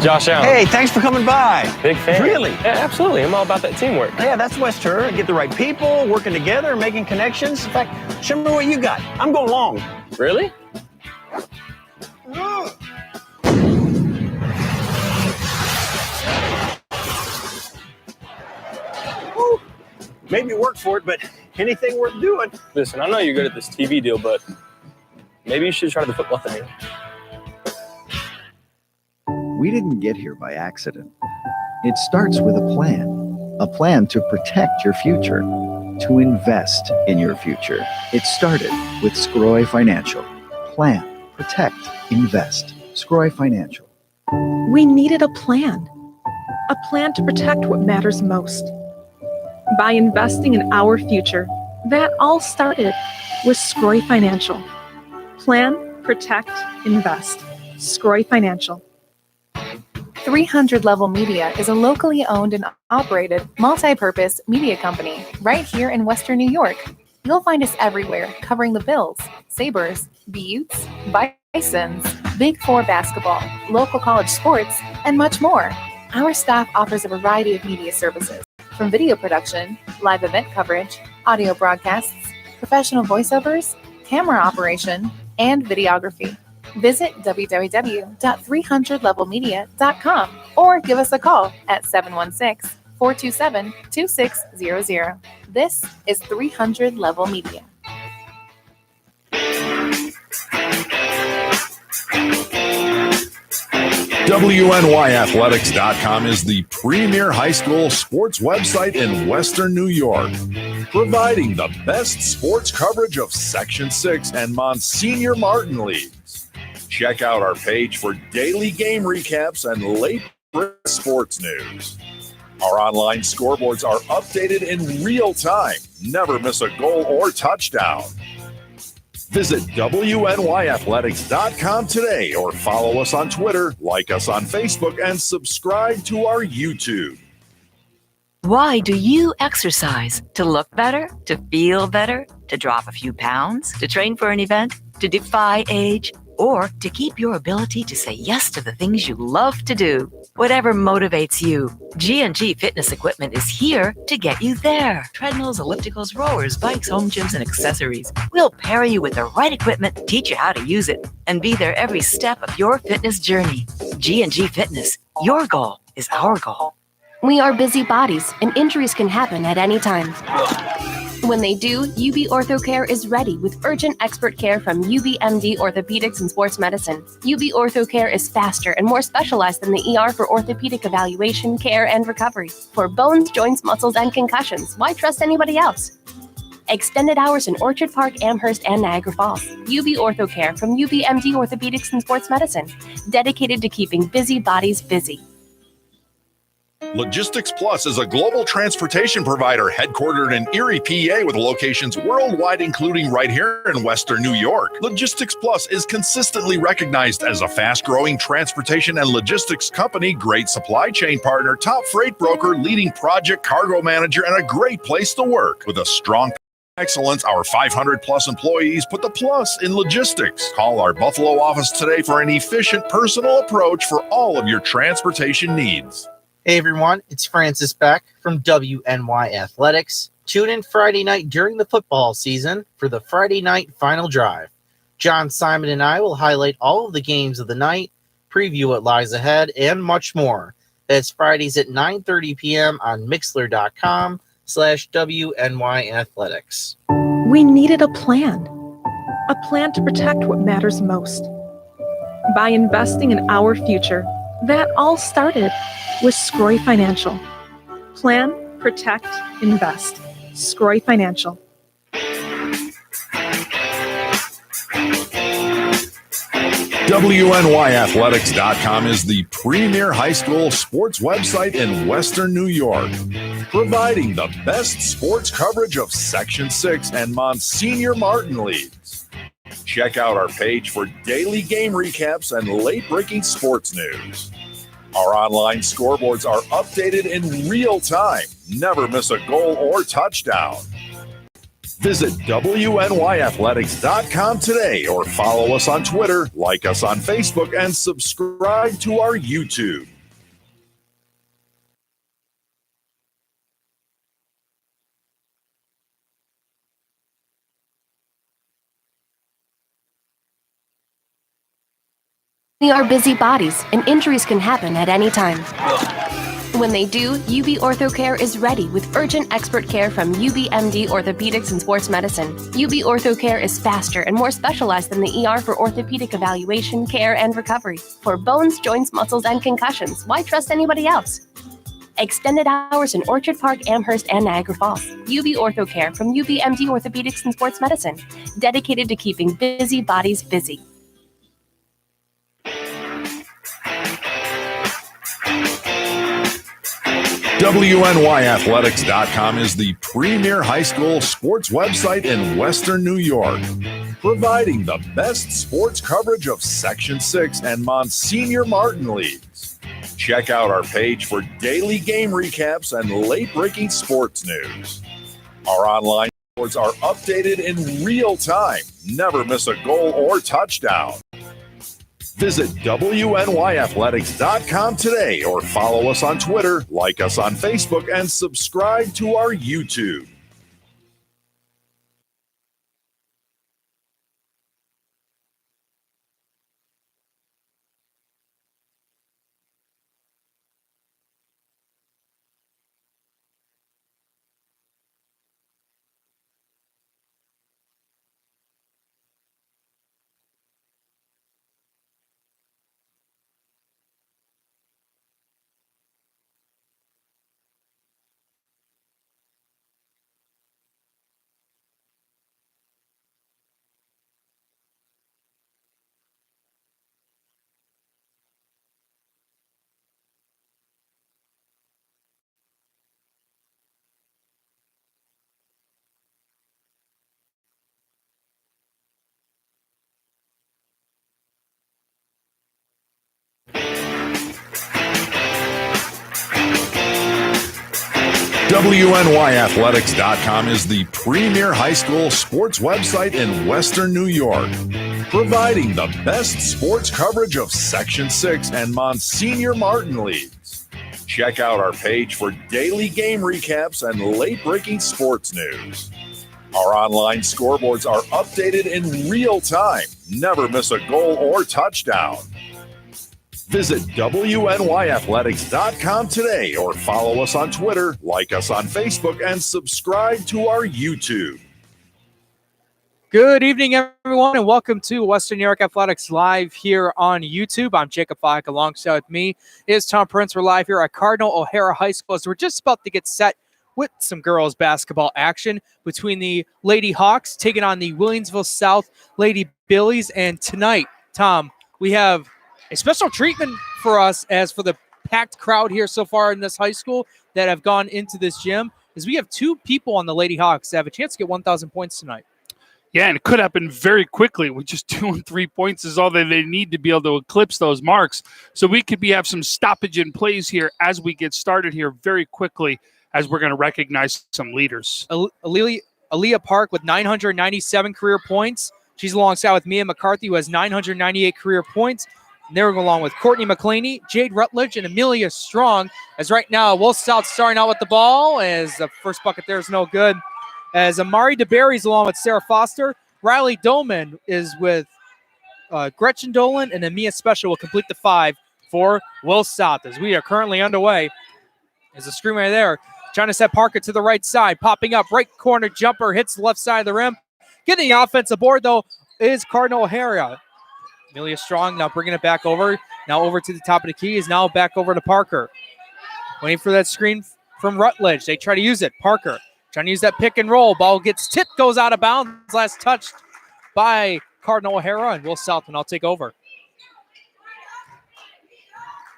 Josh Allen. Hey, thanks for coming by. Big fan. Really? Yeah, absolutely. I'm all about that teamwork. Yeah, that's West Her. Get the right people, working together, making connections. In fact, show me what you got. I'm going long. Really? Woo. Maybe you work for it, but anything worth doing. Listen, I know you're good at this TV deal, but maybe you should try the football thing. We didn't get here by accident. It starts with a plan to protect your future, to invest in your future. It started with Scroy Financial. Plan, protect, invest. Scroy Financial. We needed a plan to protect what matters most. By investing in our future, that all started with Scroy Financial. Plan, protect, invest. Scroy Financial. 300 Level Media is a locally owned and operated multi-purpose media company right here in Western New York. You'll find us everywhere, covering the Bills, Sabres, Buttes, Bisons, Big Four basketball, local college sports, and much more. Our staff offers a variety of media services, from video production, live event coverage, audio broadcasts, professional voiceovers, camera operation, and videography. Visit www.300levelmedia.com or give us a call at 716-427-2600. This is 300 Level Media. WNYathletics.com is the premier high school sports website in Western New York, providing the best sports coverage of Section 6 and Monsignor Martin leagues. Check out our page for daily game recaps and late sports news. Our online scoreboards are updated in real time. Never miss a goal or touchdown. Visit WNYathletics.com today or follow us on Twitter, like us on Facebook, and subscribe to our YouTube. Why do you exercise? To look better? To feel better? To drop a few pounds? To train for an event? To defy age? Or to keep your ability to say yes to the things you love to do? Whatever motivates you, G&G Fitness Equipment is here to get you there. Treadmills, ellipticals, rowers, bikes, home gyms, and accessories. We'll pair you with the right equipment, teach you how to use it, and be there every step of your fitness journey. G&G Fitness, your goal is our goal. We are busy bodies, and injuries can happen at any time. When they do, UB OrthoCare is ready with urgent expert care from UBMD Orthopedics and Sports Medicine. UB OrthoCare is faster and more specialized than the ER for orthopedic evaluation, care, and recovery. For bones, joints, muscles, and concussions, why trust anybody else? Extended hours in Orchard Park, Amherst, and Niagara Falls. UB OrthoCare from UBMD Orthopedics and Sports Medicine. Dedicated to keeping busy bodies busy. Logistics Plus is a global transportation provider headquartered in Erie, PA, with locations worldwide, including right here in Western New York. Logistics Plus is consistently recognized as a fast-growing transportation and logistics company, great supply chain partner, top freight broker, leading project cargo manager, and a great place to work. With a strong excellence, our 500-plus employees put the plus in logistics. Call our Buffalo office today for an efficient, personal approach for all of your transportation needs. Hey everyone, it's Francis Beck from WNY Athletics. Tune in Friday night during the football season for the Friday night final drive. John Simon and I will highlight all of the games of the night, preview what lies ahead, and much more. That's Fridays at 9:30 p.m. on Mixler.com/WNY Athletics. We needed a plan to protect what matters most. By investing in our future, that all started with Scroy Financial. Plan, protect, invest. Scroy Financial. WNYathletics.com is the premier high school sports website in Western New York, providing the best sports coverage of Section 6 and Monsignor Martin leagues. Check out our page for daily game recaps and late-breaking sports news. Our online scoreboards are updated in real time. Never miss a goal or touchdown. Visit WNYathletics.com today or follow us on Twitter, like us on Facebook, and subscribe to our YouTube. are busy bodies, and injuries can happen at any time. When they do, UB OrthoCare is ready with urgent expert care from UBMD Orthopedics and Sports Medicine. UB OrthoCare is faster and more specialized than the ER for orthopedic evaluation, care, and recovery. For bones, joints, muscles, and concussions, why trust anybody else? Extended hours in Orchard Park, Amherst, and Niagara Falls. UB OrthoCare from UBMD Orthopedics and Sports Medicine, dedicated to keeping busy bodies busy. WNYathletics.com is the premier high school sports website in Western New York, providing the best sports coverage of Section 6 and Monsignor Martin leagues. Check out our page for daily game recaps and late-breaking sports news. Our online reports are updated in real time. Never miss a goal or touchdown. Visit WNYathletics.com today or follow us on Twitter, like us on Facebook, and subscribe to our YouTube. WNYathletics.com is the premier high school sports website in Western New York, providing the best sports coverage of Section 6 and Monsignor Martin leagues. Check out our page for daily game recaps and late-breaking sports news. Our online scoreboards are updated in real time. Never miss a goal or touchdown. Visit WNYathletics.com today or follow us on Twitter, like us on Facebook, and subscribe to our YouTube. Good evening, everyone, and welcome to Western New York Athletics Live here on YouTube. I'm Jacob Flack. Alongside with me is Tom Prince. We're live here at Cardinal O'Hara High School as we're just about to get set with some girls basketball action between the Lady Hawks taking on the Williamsville South Lady Billies. And tonight, Tom, we have a special treatment for us as for the packed crowd here so far in this high school that have gone into this gym, is we have two people on the Lady Hawks that have a chance to get 1,000 points tonight. Yeah, and it could happen very quickly. With just 2 and 3 points is all that they need to be able to eclipse those marks. So we could have some stoppage in plays here as we get started here very quickly, as we're going to recognize some leaders. Aaliyah Park with 997 career points. She's alongside with Mia McCarthy, who has 998 career points. And they're along with Courtney McClaney, Jade Rutledge, and Amelia Strong. As right now, Wolf South starting out with the ball, as the first bucket there is no good. As Amari DeBerry's along with Sarah Foster. Riley Doman is with Gretchen Dolan, and then Mia Special will complete the 5 for Wolf South as we are currently underway. There's a screen right there. Trying to set Parker to the right side. Popping up, right corner jumper, hits the left side of the rim. Getting the offensive board, though, is Cardinal O'Hara. Amelia Strong now bringing it back over. Now over to the top of the key. Is now back over to Parker. Waiting for that screen from Rutledge. They try to use it. Parker trying to use that pick and roll. Ball gets tipped, goes out of bounds. Last touched by Cardinal O'Hara, and Will South will now take over.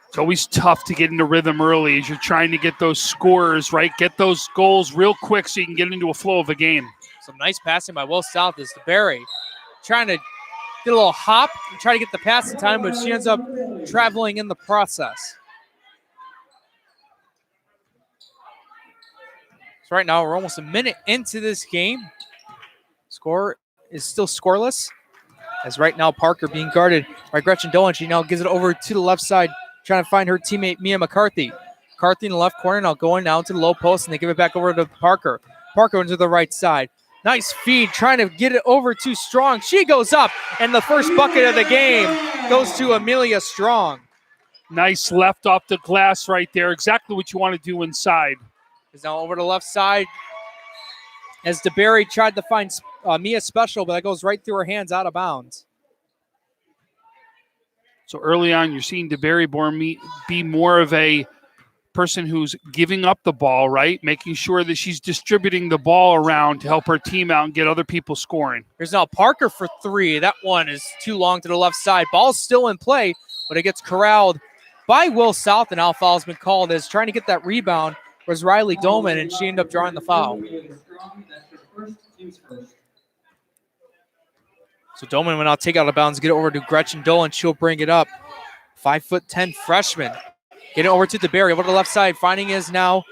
It's always tough to get into rhythm early as you're trying to get those scores, right? Get those goals real quick so you can get into a flow of a game. Some nice passing by Will South as DeBerry trying to get a little hop and try to get the pass in time, but she ends up traveling in the process. So right now we're almost a minute into this game. Score is still scoreless. As right now Parker being guarded by Gretchen Dolan. She now gives it over to the left side, trying to find her teammate Mia McCarthy. McCarthy in the left corner now going down to the low post, and they give it back over to Parker. Parker into the right side. Nice feed, trying to get it over to Strong. She goes up, and the first bucket of the game goes to Amelia Strong. Nice left off the glass right there. Exactly what you want to do inside. Is now over the left side as DeBerry tried to find Mia Special, but that goes right through her hands out of bounds. So early on, you're seeing DeBerry be more of a person who's giving up the ball, right? Making sure that she's distributing the ball around to help her team out and get other people scoring. Here's now Parker for three. That one is too long to the left side. Ball's still in play, but it gets corralled by Will South, and now foul's been called as trying to get that rebound was Riley Doman, and she ended up drawing the foul. So Doman will now take out of bounds, get it over to Gretchen Dolan. She'll bring it up. 5'10" freshman. Get it over to DeBerry, over to the left side. Finding is now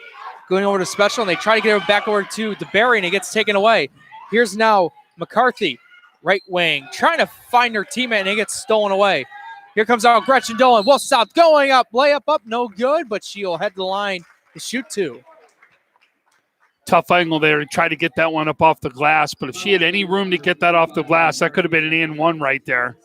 going over to Special, and they try to get it back over to DeBerry, and it gets taken away. Here's now McCarthy, right wing, trying to find her teammate, and it gets stolen away. Here comes out Gretchen Dolan. Will South going up, layup up, no good, but she'll head to the line to shoot two. Tough angle there to try to get that one up off the glass, but if she had any room to get that off the glass, that could have been an and one right there.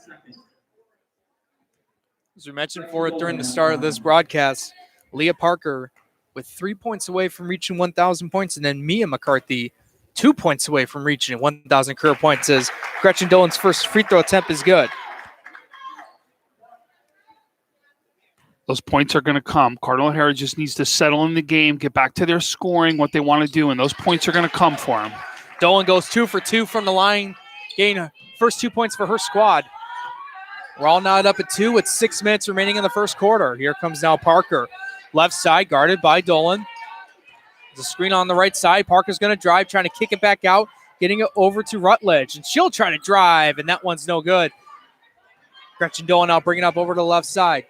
As we mentioned for it during the start of this broadcast, Leah Parker with 3 points away from reaching 1,000 points, and then Mia McCarthy 2 points away from reaching 1,000 career points as Gretchen Dolan's first free throw attempt is good. Those points are going to come. Cardinal O'Hara just needs to settle in the game, get back to their scoring, what they want to do, and those points are going to come for them. Dolan goes 2 for 2 from the line, gain first 2 points for her squad. We're all knotted up at 2 with 6 minutes remaining in the first quarter. Here comes now Parker. Left side guarded by Dolan. There's a screen on the right side. Parker's going to drive, trying to kick it back out, getting it over to Rutledge. And she'll try to drive, and that one's no good. Gretchen Dolan now bringing it up over to the left side.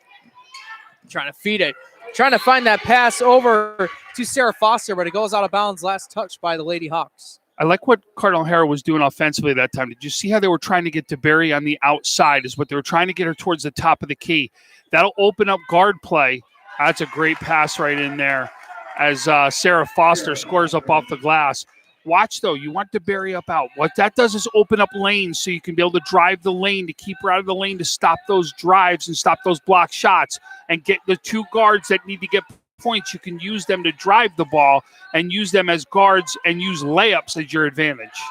Trying to feed it. Trying to find that pass over to Sarah Foster, but it goes out of bounds. Last touch by the Lady Hawks. I like what Cardinal O'Hara was doing offensively that time. Did you see how they were trying to get DeBerry on the outside is what they were trying to get her towards the top of the key. That'll open up guard play. That's a great pass right in there as Sarah Foster scores up off the glass. Watch, though. You want DeBerry up out. What that does is open up lanes so you can be able to drive the lane, to keep her out of the lane, to stop those drives and stop those block shots and get the two guards that need to get points. You can use them to drive the ball and use them as guards and use layups as your advantage.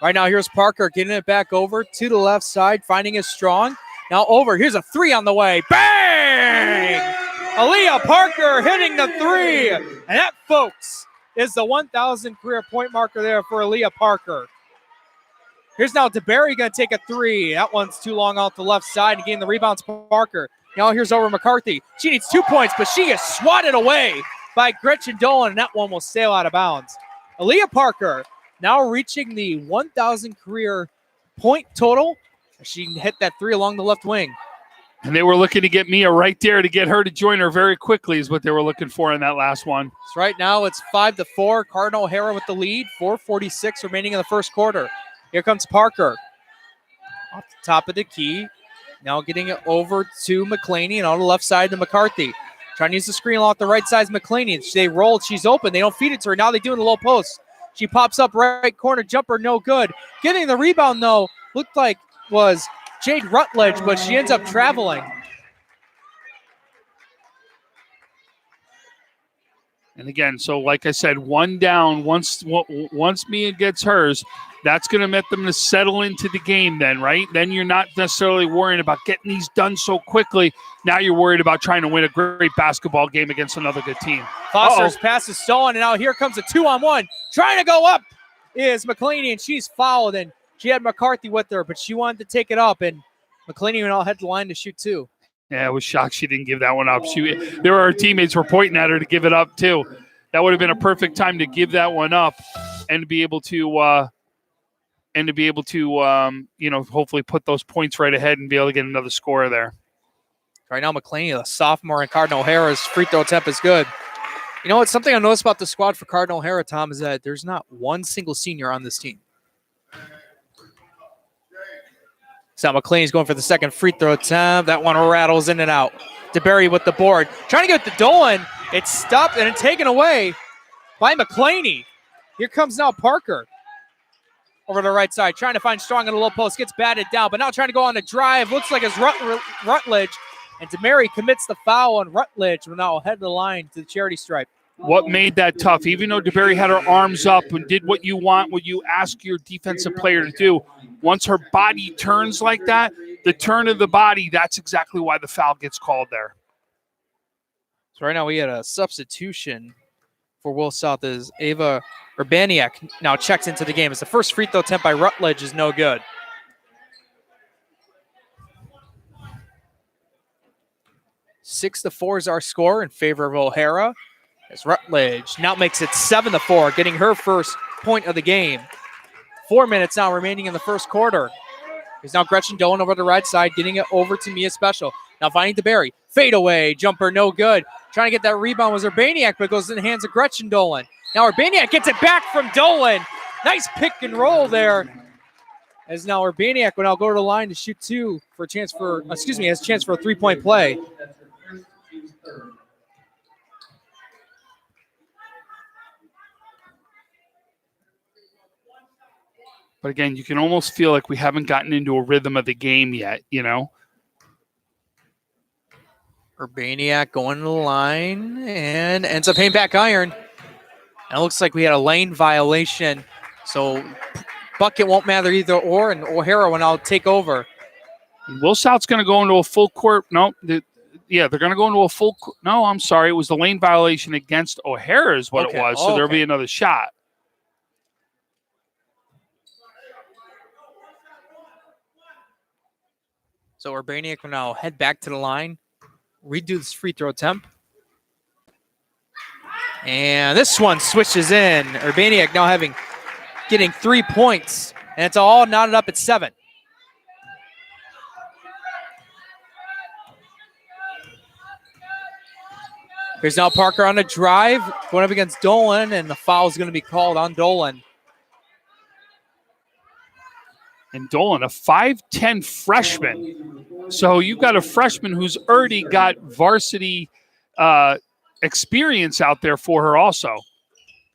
Right now, here's Parker getting it back over to the left side, finding it Strong. Now over. Here's a three on the way. Bang! Aaliyah Parker hitting the three. And that, folks, is the 1,000 career point marker there for Aaliyah Parker. Here's now DeBerry going to take a three. That one's too long off the left side and getting the rebounds to Parker. Now here's over McCarthy. She needs 2 points, but she gets swatted away by Gretchen Dolan, and that one will sail out of bounds. Aaliyah Parker now reaching the 1,000 career point total. She hit that three along the left wing. And they were looking to get Mia right there to get her to join her very quickly is what they were looking for in that last one. So right now it's 5-4. Cardinal O'Hara with the lead. 4:46 remaining in the first quarter. Here comes Parker. Off the top of the key. Now getting it over to McClaney and on the left side to McCarthy. Trying to use the screen off the right side is McClaney. They roll. She's open. They don't feed it to her. Now they do in the low post. She pops up right corner. Jumper, no good. Getting the rebound, though, looked like was Jade Rutledge, but she ends up traveling. And again, so like I said, one down. Once Mia gets hers, that's going to get them to settle into the game then, right? Then you're not necessarily worrying about getting these done so quickly. Now you're worried about trying to win a great basketball game against another good team. Foster's pass is stolen, and now here comes a 2-on-1. Trying to go up is McClaney, and she's fouled, and she had McCarthy with her, but she wanted to take it up, and McClaney went all head to the line to shoot two. Yeah, I was shocked she didn't give that one up. There were her teammates were pointing at her to give it up too. That would have been a perfect time to give that one up and to be able to hopefully put those points right ahead and be able to get another score there. Right now, McClaney, a sophomore, and Cardinal O'Hara's free throw attempt is good. You know what? Something I noticed about the squad for Cardinal O'Hara, Tom, is that there's not one single senior on this team. So McClaney's going for the second free throw attempt. That one rattles in and out. DeBerry with the board. Trying to get the Dolan. It's stopped and taken away by McClaney. Here comes now Parker. over to the right side, trying to find Strong in the low post, gets batted down, but now trying to go on the drive. Looks like it's Rutledge, and DeMary commits the foul on Rutledge. We're now head of the line to the charity stripe. What made that tough? Even though DeBerry had her arms up and did what you want, what you ask your defensive player to do, once her body turns like that, the turn of the body, that's exactly why the foul gets called there. So right now we had a substitution for Will South as Ava Urbaniak now checks into the game. It's the first free throw attempt by Rutledge is no good. Six to 4 is our score in favor of O'Hara. As Rutledge now makes it 7-4, getting her first point of the game. 4 minutes now remaining in the first quarter. There's now Gretchen Dolan over the right side, getting it over to Mia Special. Now finding DeBerry. Fade away, jumper, no good. Trying to get that rebound was Urbaniak, but it goes in the hands of Gretchen Dolan. Now Urbaniak gets it back from Dolan. Nice pick and roll there. As now Urbaniak will now go to the line to shoot two for a chance for, has a chance for a three-point play. But again, you can almost feel like we haven't gotten into a rhythm of the game yet, you know? Urbaniak going to the line and ends up paying back iron. And it looks like we had a lane violation. So bucket won't matter either or, and O'Hara will now take over. And Will South's going to go into a full court. No, they're going to go into a full. No, I'm sorry. It was the lane violation against O'Hara is what it was. So there'll be another shot. So Urbaniak will now head back to the line, redo this free throw attempt. And this one switches in. Urbaniak now getting 3 points, and it's all knotted up at 7. Here's now Parker on a drive, going up against Dolan, and the foul is going to be called on Dolan. And Dolan, a 5'10 freshman. So you've got a freshman who's already got varsity experience out there for her also.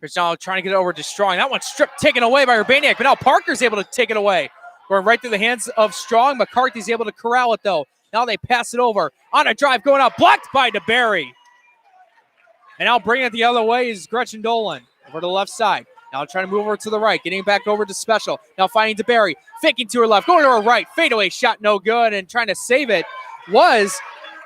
Here's now trying to get it over to Strong. That one's taken away by Urbaniak, but now Parker's able to take it away. Going right through the hands of Strong. McCarthy's able to corral it, though. Now they pass it over. On a drive going out, blocked by DeBerry. And now bringing it the other way is Gretchen Dolan over to the left side. Now trying to move over to the right, getting back over to Special. Now finding DeBerry, faking to her left, going to her right. Fadeaway shot, no good, and trying to save it was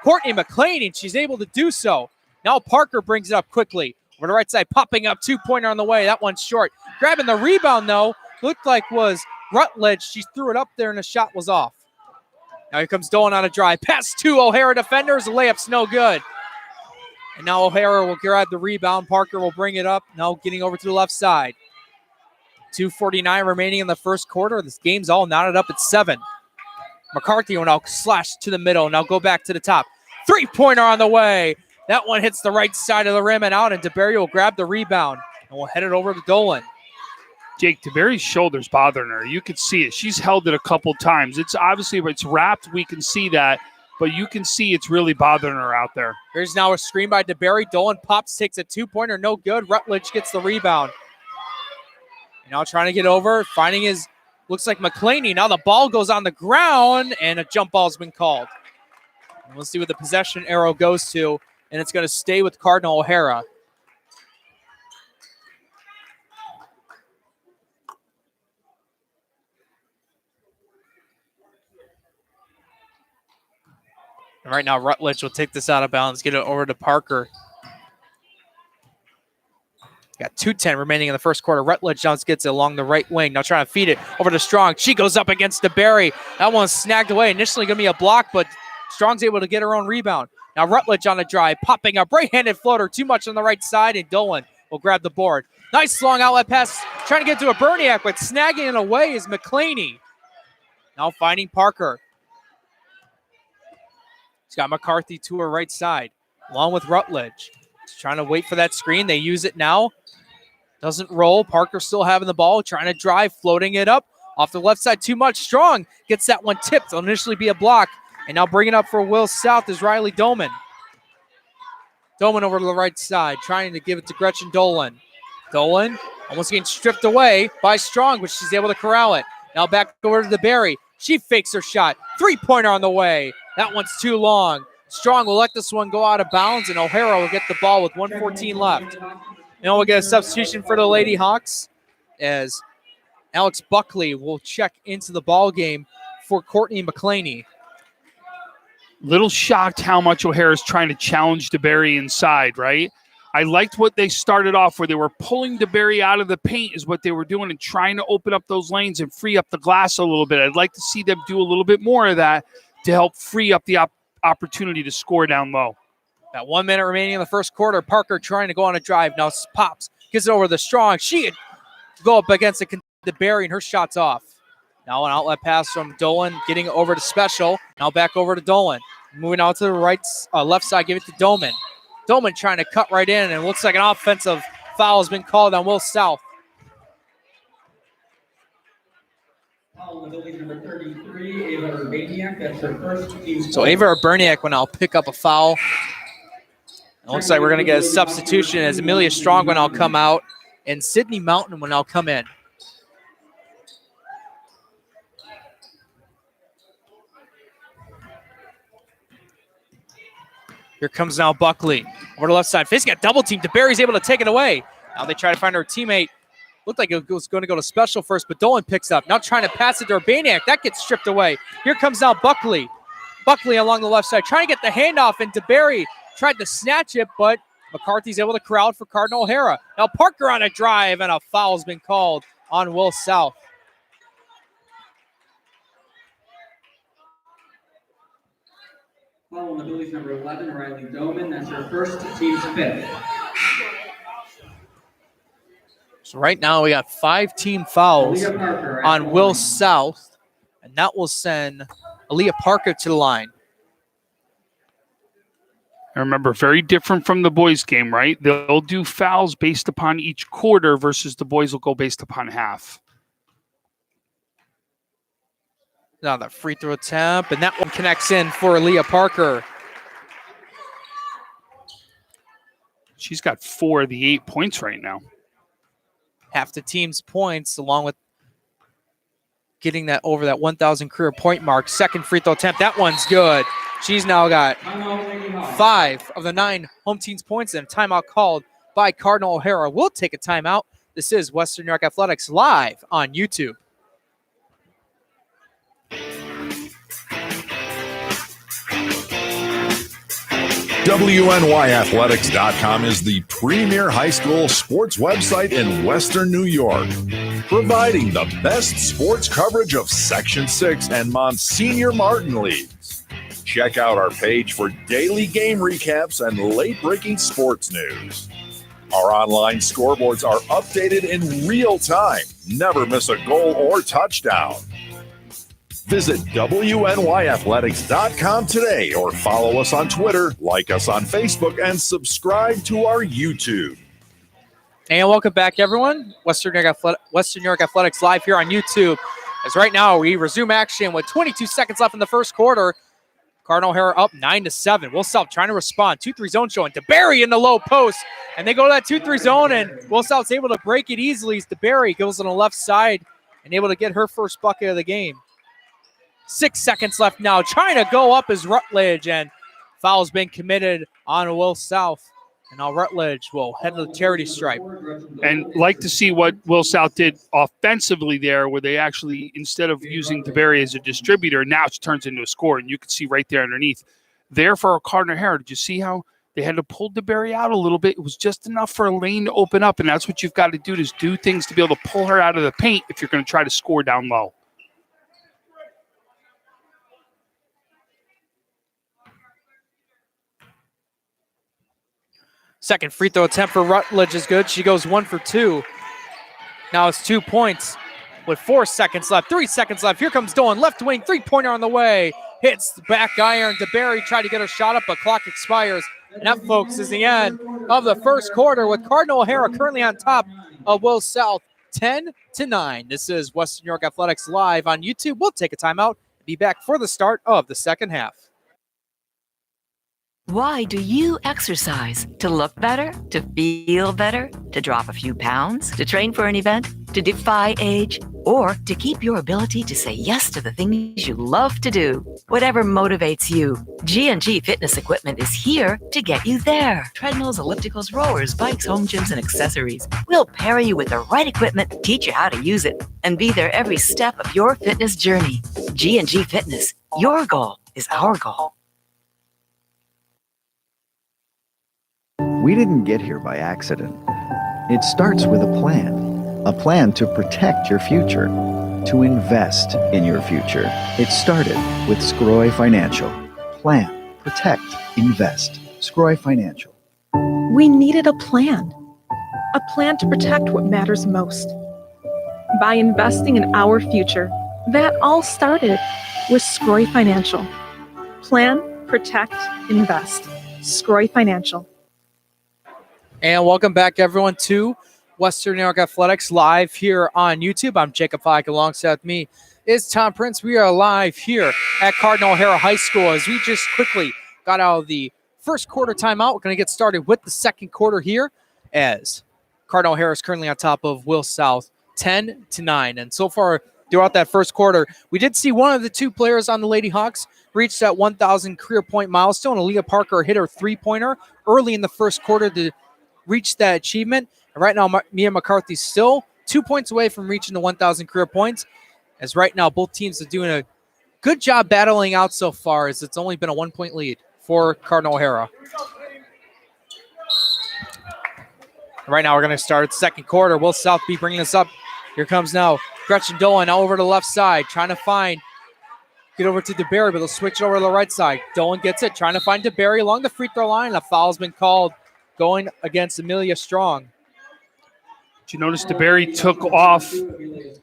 Courtney McLean, and she's able to do so. Now Parker brings it up quickly. Over the right side, popping up, two-pointer on the way. That one's short. Grabbing the rebound, though, looked like was Rutledge. She threw it up there, and the shot was off. Now here comes Dolan on a drive. Pass to O'Hara defenders. The layup's no good. And now O'Hara will grab the rebound. Parker will bring it up. Now getting over to the left side. 2:49 remaining in the first quarter. This game's all knotted up at 7. McCarthy will now slash to the middle. Now go back to the top. Three-pointer on the way. That one hits the right side of the rim and out, and DeBerry will grab the rebound. And we'll head it over to Dolan. Jake, DeBerry's shoulder's bothering her. You could see it. She's held it a couple times. It's obviously, it's wrapped. We can see that. But you can see it's really bothering her out there. Here's now a screen by DeBerry. Dolan pops, takes a two-pointer, no good. Rutledge gets the rebound. And now trying to get over, finding his, looks like McClaney. Now the ball goes on the ground, and a jump ball's been called. And we'll see what the possession arrow goes to, and it's going to stay with Cardinal O'Hara. And right now, Rutledge will take this out of bounds, get it over to Parker. Got 2:10 remaining in the first quarter. Rutledge now gets it along the right wing. Now trying to feed it over to Strong. She goes up against DeBerry. That one's snagged away. Initially going to be a block, but Strong's able to get her own rebound. Now Rutledge on a drive, popping up. Right-handed floater, too much on the right side, and Dolan will grab the board. Nice long outlet pass. Trying to get to Urbaniak, but snagging it away is McClaney. Now finding Parker. He's got McCarthy to her right side, along with Rutledge. He's trying to wait for that screen. They use it now. Doesn't roll. Parker still having the ball, trying to drive, floating it up. Off the left side, too much. Strong gets that one tipped. It'll initially be a block. And now bringing up for Will South is Riley Doman. Doman over to the right side, trying to give it to Gretchen Dolan. Dolan Almost getting stripped away by Strong, but she's able to corral it. Now back over to DeBerry. She fakes her shot. 3-pointer on the way. That one's too long. Strong will let this one go out of bounds, and O'Hara will get the ball with 1:14 left. Now we'll get a substitution for the Lady Hawks as Alex Buckley will check into the ball game for Courtney McClaney. Little shocked how much O'Hara's trying to challenge DeBerry inside, right? I liked what they started off where they were pulling DeBerry out of the paint is what they were doing and trying to open up those lanes and free up the glass a little bit. I'd like to see them do a little bit more of that to help free up the opportunity to score down low. About 1 minute remaining in the first quarter. Parker trying to go on a drive. Now pops, gets it over the Strong. She go up against DeBerry, and her shot's off. Now an outlet pass from Dolan, getting over to Special. Now back over to Dolan. Moving out to the left side, give it to Doman. Doman trying to cut right in, and it looks like an offensive foul has been called on Will South. Foul on the building number 33, Ava Urbaniak. That's her first team. So Ava Urbaniak will now pick up a foul. It looks like we're going to get a substitution as Amelia Strong will now come out, and Sydney Mountain will now come in. Here comes now Buckley over the left side. Facing a double team. DeBerry's able to take it away. Now they try to find her teammate. Looked like it was going to go to Special first, but Dolan picks up. Now trying to pass it to Urbaniak. That gets stripped away. Here comes now Buckley. Buckley along the left side trying to get the handoff, and DeBerry tried to snatch it, but McCarthy's able to crowd for Cardinal O'Hara. Now Parker on a drive, and a foul has been called on Will South. Foul on the building number 11, Riley Doman. That's her first, team's fifth. So right now we got 5 team fouls on Will South, and that will send Aaliyah Parker to the line. I remember, very different from the boys' game, right? They'll do fouls based upon each quarter versus the boys will go based upon half. Now that free throw attempt, and that one connects in for Aaliyah Parker. She's got 4 of the 8 points right now. Half the team's points, along with getting that over that 1,000 career point mark. Second free throw attempt. That one's good. She's now got 5 of the 9 home team's points, and a timeout called by Cardinal O'Hara. We'll take a timeout. This is Western New York Athletics live on YouTube. WNYathletics.com is the premier high school sports website in Western New York, providing the best sports coverage of Section 6 and Monsignor Martin leagues. Check out our page for daily game recaps and late-breaking sports news. Our online scoreboards are updated in real time. Never miss a goal or touchdown. Visit WNYathletics.com today or follow us on Twitter, like us on Facebook, and subscribe to our YouTube. And welcome back, everyone. Western New York Athletics live here on YouTube. As right now we resume action with 22 seconds left in the first quarter. Cardinal O'Hara up 9-7. Will South trying to respond. 2-3 zone showing. DeBerry in the low post. And they go to that 2-3 zone, and Will South's able to break it easily as DeBerry goes on the left side and able to get her first bucket of the game. 6 seconds left now. Trying to go up is Rutledge, and foul's been committed on Will South. And now Rutledge will head to the charity stripe. And like to see what Will South did offensively there, where they actually, instead of using DeBerry as a distributor, now it turns into a score. And you can see right there underneath. There for Cardinal O'Hara, did you see how they had to pull DeBerry out a little bit? It was just enough for a lane to open up, and that's what you've got to do, is do things to be able to pull her out of the paint if you're going to try to score down low. Second free throw attempt for Rutledge is good. She goes 1 for 2. Now it's 2 points with 4 seconds left. 3 seconds left. Here comes Dolan. Left wing, 3-pointer on the way. Hits the back iron. DeBerry tried to get her shot up, but clock expires. And that, folks, is the end of the first quarter with Cardinal O'Hara currently on top of Will South 10-9. This is Western New York Athletics live on YouTube. We'll take a timeout and be back for the start of the second half. Why do you exercise? To look better? To feel better? To drop a few pounds? To train for an event? To defy age? Or to keep your ability to say yes to the things you love to do? Whatever motivates you, G&G Fitness Equipment is here to get you there. Treadmills, ellipticals, rowers, bikes, home gyms, and accessories. We'll pair you with the right equipment, teach you how to use it, and be there every step of your fitness journey. G&G Fitness. Your goal is our goal. We didn't get here by accident. It starts with a plan to protect your future, to invest in your future. It started with Scroy Financial. Plan, protect, invest. Scroy Financial. We needed a plan to protect what matters most. By investing in our future, that all started with Scroy Financial. Plan, protect, invest. Scroy Financial. And welcome back, everyone, to Western New York Athletics live here on YouTube. I'm Jacob Fike. Alongside me is Tom Prince. We are live here at Cardinal O'Hara High School as we just quickly got out of the first quarter timeout. We're going to get started with the second quarter here as Cardinal O'Hara is currently on top of Will South 10-9. And so far throughout that first quarter, we did see one of the two players on the Lady Hawks reach that 1,000 career point milestone. Aaliyah Parker hit her three-pointer early in the first quarter to reach that achievement. And right now, Mia McCarthy's still 2 points away from reaching the 1,000 career points. As right now, both teams are doing a good job battling out so far, as it's only been a 1 point lead for Cardinal O'Hara. Right now, we're going to start second quarter. Will South be bringing us up? Here comes now Gretchen Dolan now over to the left side, trying to get over to DeBerry, but they'll switch it over to the right side. Dolan gets it, trying to find DeBerry along the free throw line. A foul's been called going against Amelia Strong. Did you notice DeBerry took off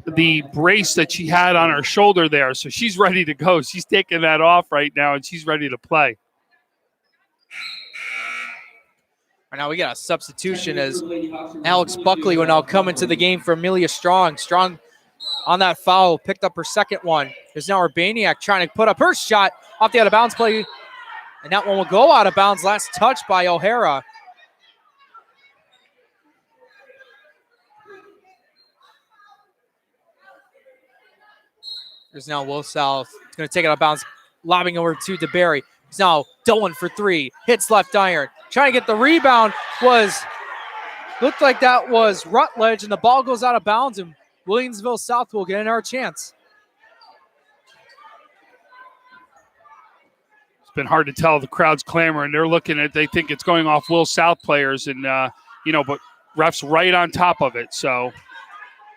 the brace that she had on her shoulder there? So she's ready to go. She's taking that off right now, and she's ready to play. Right now we got a substitution as Alex Buckley will now come into the game for Amelia Strong. Strong on that foul, picked up her second one. There's now Urbaniak trying to put up her shot off the out-of-bounds play, and that one will go out of bounds. Last touch by O'Hara. There's now Will South. He's going to take it out of bounds, lobbing over to DeBerry. He's now Dolan for three. Hits left iron. Trying to get the rebound looked like that was Rutledge, and the ball goes out of bounds, and Williamsville South will get another chance. It's been hard to tell. The crowd's clamoring. They're looking at, they think it's going off Will South players, and, but ref's right on top of it, so.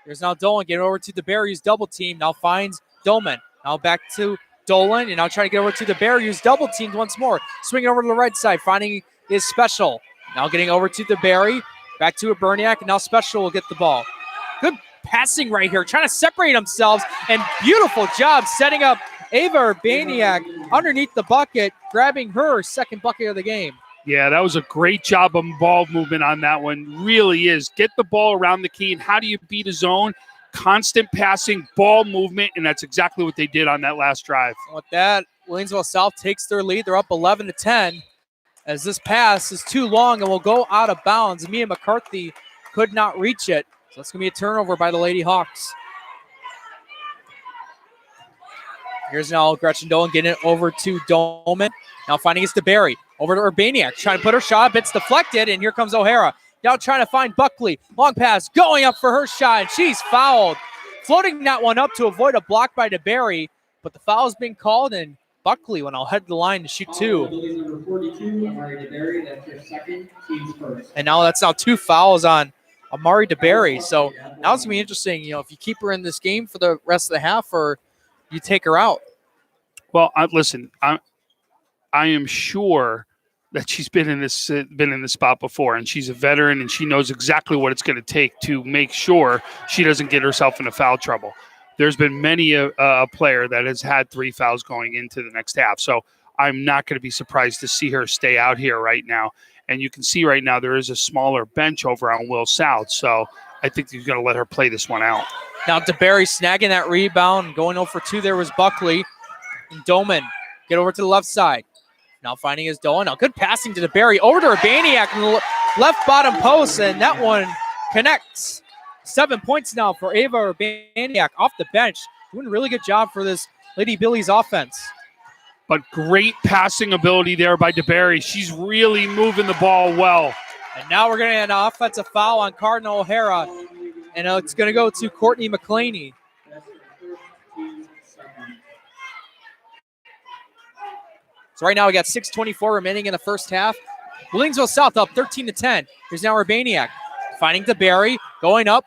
There's now Dolan getting over to DeBerry, who's double team. Now finds Dolman. Now back to Dolan, and now trying to get over to DeBerry, who's double teamed once more. Swinging over to the right side, finding his Special. Now getting over to DeBerry, back to Urbaniak, and now Special will get the ball. Good passing right here, trying to separate themselves, and beautiful job setting up Ava Urbaniak underneath the bucket, grabbing her second bucket of the game. Yeah, that was a great job of ball movement on that one. Really is. Get the ball around the key, and how do you beat a zone? Constant passing, ball movement, and that's exactly what they did on that last drive. And with that, Williamsville South takes their lead. They're up 11-10 as this pass is too long and will go out of bounds. Mia McCarthy could not reach it. So it's going to be a turnover by the Lady Hawks. Here's now Gretchen Dolan getting it over to Dolman. Now finding it's DeBerry. Over to Urbaniak, trying to put her shot. It's deflected, and here comes O'Hara. Now trying to find Buckley. Long pass, going up for her shot, and she's fouled. Floating that one up to avoid a block by DeBerry, but the foul's been called, and Buckley will now head to the line to shoot two. Number 42, Amari DeBerry, that's her second, team's first. And now that's now two fouls on Amari DeBerry. So now it's going to be interesting, if you keep her in this game for the rest of the half or you take her out. Well, listen, I am sure that she's been in this spot before, and she's a veteran, and she knows exactly what it's going to take to make sure she doesn't get herself into foul trouble. There's been many a player that has had 3 fouls going into the next half, so I'm not going to be surprised to see her stay out here right now. And you can see right now there is a smaller bench over on Will South, so I think he's going to let her play this one out. Now DeBerry snagging that rebound, going over 2 there was Buckley. And Doman get over to the left side. Now finding his Dolan. Now good passing to DeBerry. Over to Urbaniak in the left bottom post, and that one connects. 7 points now for Ava Urbaniak off the bench. Doing a really good job for this Lady Billy's offense. But great passing ability there by DeBerry. She's really moving the ball well. And now we're going to get an offensive foul on Cardinal O'Hara, and it's going to go to Courtney McClaney. So right now we got 6:24 remaining in the first half. Williamsville South up 13-10. Here's now Urbaniak finding DeBerry, going up,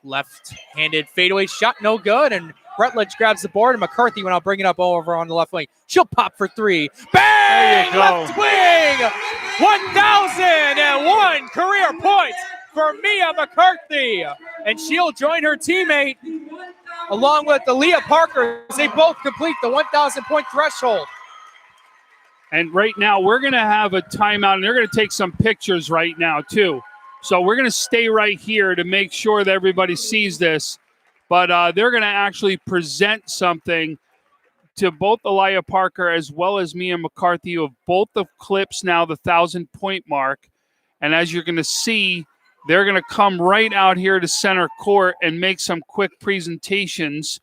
left-handed fadeaway shot, no good, and Rutledge grabs the board, and McCarthy went out, bring it up over on the left wing. She'll pop for three. Bang! There you go. Left wing! 1,001 career points for Mia McCarthy. And she'll join her teammate along with Aaliyah Parker as they both complete the 1,000-point threshold. And right now we're going to have a timeout, and they're going to take some pictures right now too. So we're going to stay right here to make sure that everybody sees this. But they're going to actually present something to both Aaliyah Parker as well as Mia McCarthy, who have both the clips now the 1,000-point mark. And as you're going to see, they're going to come right out here to center court and make some quick presentations.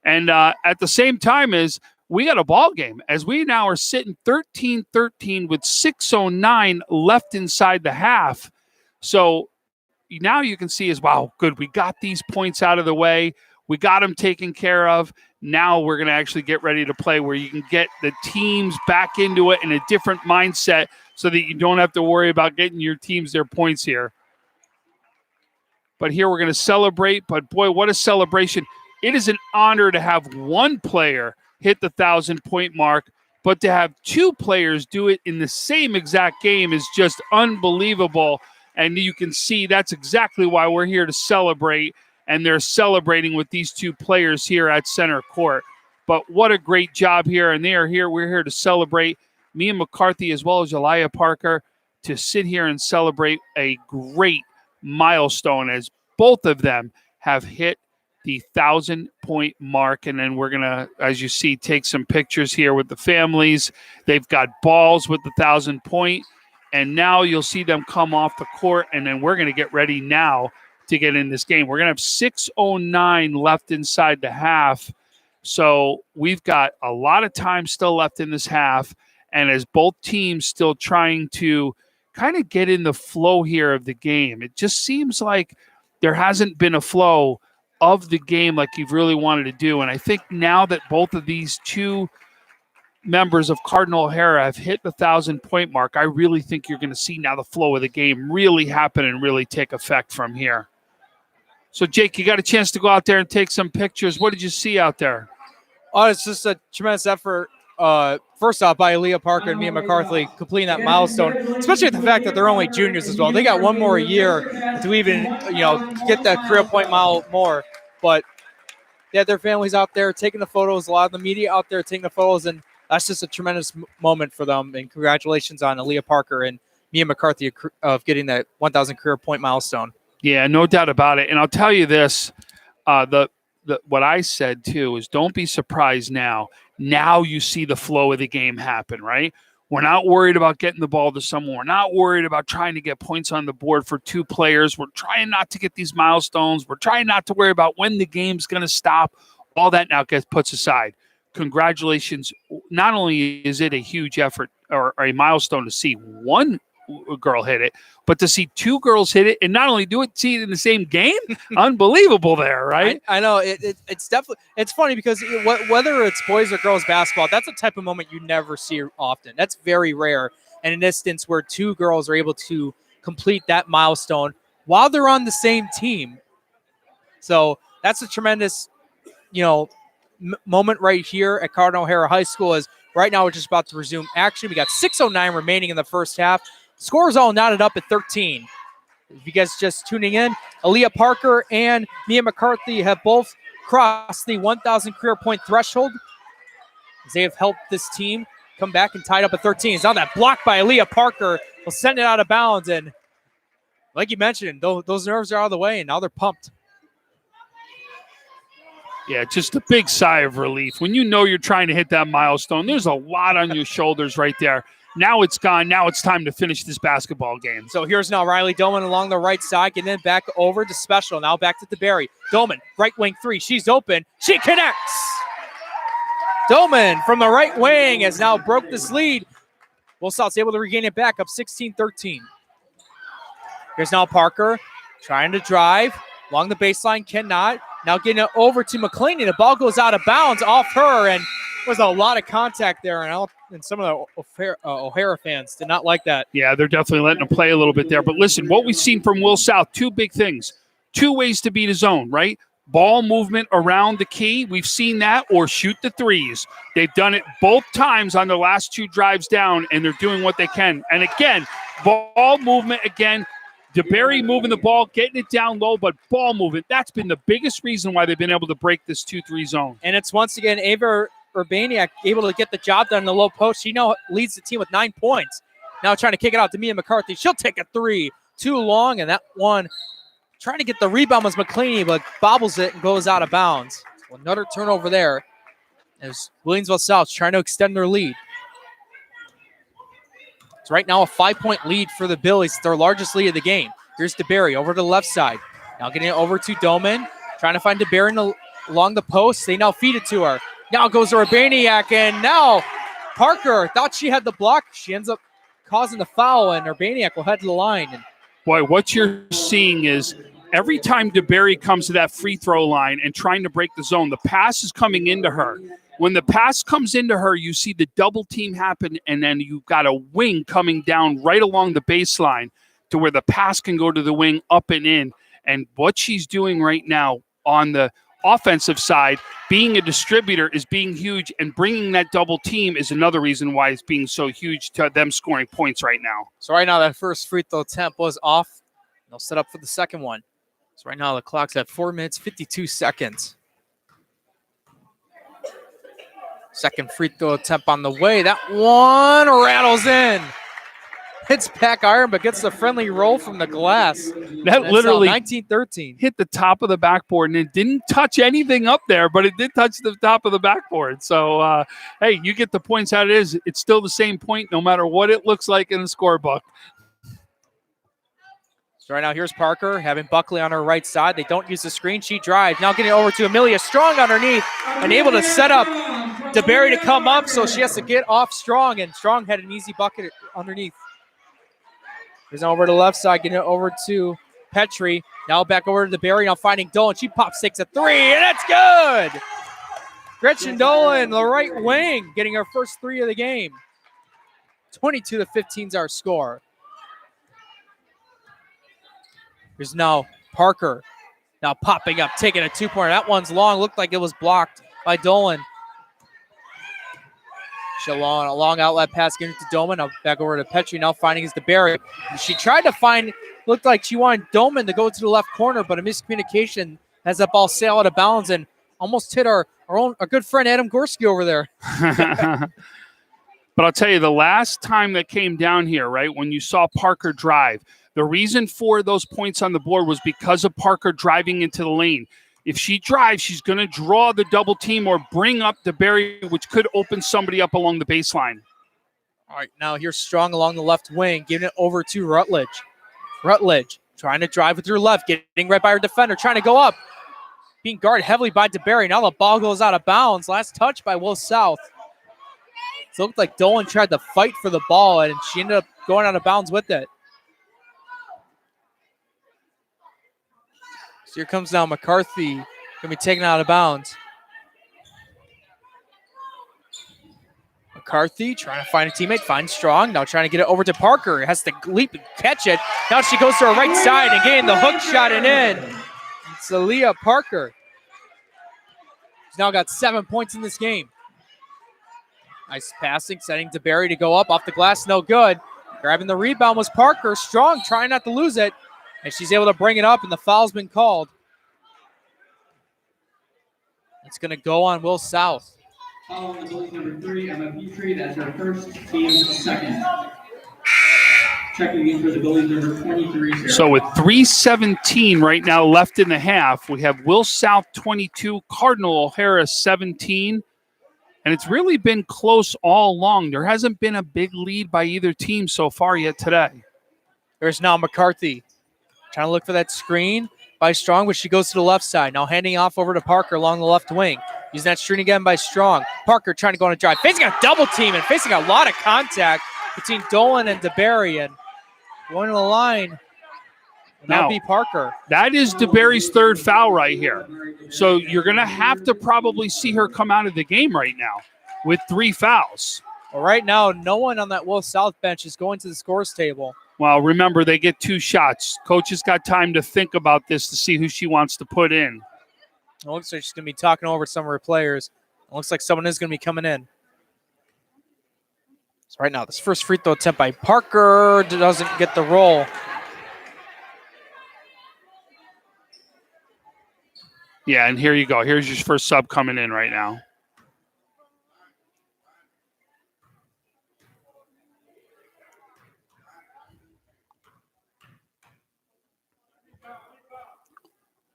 And at the same time as we got a ball game, as we now are sitting 13-13 with 6:09 left inside the half. So now you can see is, wow, good. We got these points out of the way. We got them taken care of. Now we're going to actually get ready to play where you can get the teams back into it in a different mindset so that you don't have to worry about getting your teams their points here. But here we're going to celebrate. But, boy, what a celebration. It is an honor to have one player hit the 1,000-point mark, but to have two players do it in the same exact game is just unbelievable. And you can see that's exactly why we're here to celebrate, and they're celebrating with these two players here at center court. But what a great job here, and they are here. We're here to celebrate Mia McCarthy as well as Aaliyah Parker to sit here and celebrate a great milestone as both of them have hit the 1,000-point mark. And then we're going to, as you see, take some pictures here with the families. They've got balls with the 1,000-point. And now you'll see them come off the court, and then we're going to get ready now to get in this game. We're going to have 6:09 left inside the half. So we've got a lot of time still left in this half. And as both teams still trying to kind of get in the flow here of the game, it just seems like there hasn't been a flow of the game like you've really wanted to do. And I think now that both of these two members of Cardinal O'Hara have hit the 1,000-point mark, I really think you're going to see now the flow of the game really happen and really take effect from here. So, Jake, you got a chance to go out there and take some pictures. What did you see out there? Oh, it's just a tremendous effort, first off, by Aaliyah Parker and Mia McCarthy completing that milestone, especially with the fact that they're only juniors as well. They got one more year to even, get that career point mile more. But they had their families out there taking the photos, a lot of the media out there taking the photos, and that's just a tremendous moment for them. And congratulations on Aaliyah Parker and Mia McCarthy of getting that 1,000 career point milestone. Yeah, no doubt about it. And I'll tell you this, what I said too is don't be surprised now. Now you see the flow of the game happen, right? We're not worried about getting the ball to someone. We're not worried about trying to get points on the board for two players. We're trying not to get these milestones. We're trying not to worry about when the game's going to stop. All that now gets put aside. Congratulations. Not only is it a huge effort or a milestone to see one girl hit it, but to see two girls hit it and not only see it in the same game, unbelievable there, right? I know it's definitely, it's funny because whether it's boys or girls basketball, that's a type of moment you never see often. That's very rare. And an instance where two girls are able to complete that milestone while they're on the same team. So that's a tremendous, moment right here at Cardinal O'Hara High School. As right now we're just about to resume action. We got 6:09 remaining in the first half. Score is all knotted up at 13. If you guys just tuning in, Aaliyah Parker and Mia McCarthy have both crossed the 1,000 career point threshold as they have helped this team come back and tied up at 13. It's now that block by Aaliyah Parker will send it out of bounds. And like you mentioned, those nerves are out of the way, and now they're pumped. Yeah, just a big sigh of relief. When you know you're trying to hit that milestone, there's a lot on your shoulders right there. Now it's gone. Now it's time to finish this basketball game. So here's now Riley Doman along the right side, getting it back over to Special. Now back to DeBerry. Doman, right wing three. She's open. She connects. Doman from the right wing has now broke this lead. Will South's able to regain it back up 16-13. Here's now Parker trying to drive along the baseline. Cannot. Now getting it over to McClaney. The ball goes out of bounds off her, and there's a lot of contact there, and some of the O'Hara fans did not like that. Yeah, they're definitely letting them play a little bit there. But listen, what we've seen from Will South, two big things. Two ways to beat a zone, right? Ball movement around the key. We've seen that, or shoot the threes. They've done it both times on the last two drives down, and they're doing what they can. And again, ball movement again. DeBerry moving the ball, getting it down low, but ball movement, that's been the biggest reason why they've been able to break this 2-3 zone. And it's once again Ava Urbaniak able to get the job done in the low post. She now leads the team with 9 points. Now trying to kick it out to Mia McCarthy. She'll take a three. Too long, and that one trying to get the rebound was McClaney, but bobbles it and goes out of bounds. So another turnover there as Williamsville South trying to extend their lead. It's right now a 5-point lead for the Billies. It's their largest lead of the game. Here's DeBerry over to the left side. Now getting it over to Doman. Trying to find DeBerry along the post. They now feed it to her. Now goes to Urbaniak, and now Parker thought she had the block. She ends up causing the foul, and Urbaniak will head to the line. And boy, what you're seeing is every time DeBerry comes to that free throw line and trying to break the zone, the pass is coming into her. When the pass comes into her, you see the double team happen, and then you've got a wing coming down right along the baseline to where the pass can go to the wing up and in. And what she's doing right now on the offensive side, being a distributor, is being huge, and bringing that double team is another reason why it's being so huge to them scoring points right now. So right now that first free throw attempt was off. They'll set up for the second one. So right now the clock's at 4 minutes, 52 seconds. Second free throw attempt on the way. That one rattles in. Hits back iron, but gets the friendly roll from the glass. That literally 19-13. hit the top of the backboard, and it didn't touch anything up there, but it did touch the top of the backboard. So, hey, you get the points how it is. It's still the same point no matter what it looks like in the scorebook. So right now here's Parker having Buckley on her right side. They don't use the screen. She drives. Now getting over to Amelia Strong underneath and able to set up DeBerry to come up, so she has to get off Strong, and Strong had an easy bucket underneath. Here's now over to the left side, getting it over to Petrie. Now back over to DeBerry, now finding Dolan. She pops, takes a three, and that's good! Gretchen Dolan, the right wing, getting her first three of the game. 22-15 is our score. Here's now Parker. Now popping up, taking a two-pointer. That one's long, looked like it was blocked by Dolan. A long outlet pass getting to Doman. Now back over to Petrie. Now finding is DeBerry. She tried to find, looked like she wanted Doman to go to the left corner, but a miscommunication has that ball sail out of bounds and almost hit our good friend Adam Gorski over there. But I'll tell you, the last time that came down here, right, when you saw Parker drive, the reason for those points on the board was because of Parker driving into the lane. If she drives, she's going to draw the double team or bring up DeBerry, which could open somebody up along the baseline. All right, now here's Strong along the left wing, giving it over to Rutledge. Rutledge trying to drive with her left, getting right by her defender, trying to go up. Being guarded heavily by DeBerry. Now the ball goes out of bounds. Last touch by Will South. So it looked like Dolan tried to fight for the ball, and she ended up going out of bounds with it. So here comes now McCarthy, going to be taken out of bounds. McCarthy trying to find a teammate, finds Strong, now trying to get it over to Parker. Has to leap and catch it. Now she goes to her right side and getting the hook shot and in. It's Aaliyah Parker. She's now got 7 points in this game. Nice passing, setting DeBerry to go up off the glass, no good. Grabbing the rebound was Parker. Strong trying not to lose it. And she's able to bring it up, and the foul's been called. It's going to go on Will South. Foul on the Billies number 3, Emma Petrie. That's her first, team second. Checking in for the Billies number 23. So with 3:17 right now left in the half, we have Will South 22, Cardinal O'Hara 17. And it's really been close all along. There hasn't been a big lead by either team so far yet today. There's now McCarthy trying to look for that screen by Strong, but she goes to the left side. Now handing off over to Parker along the left wing. Using that screen again by Strong. Parker trying to go on a drive. Facing a double team and facing a lot of contact between Dolan and DeBerry. And going to the line will now be Parker. That is DeBerry's third foul right here. So you're going to have to probably see her come out of the game right now with 3 fouls. Well, right now, no one on that Will South bench is going to the scores table. Well, remember, they get 2 shots. Coach has got time to think about this to see who she wants to put in. It looks like she's going to be talking over some of her players. It looks like someone is going to be coming in. So right now, this first free throw attempt by Parker doesn't get the roll. Yeah, and here you go. Here's your first sub coming in right now.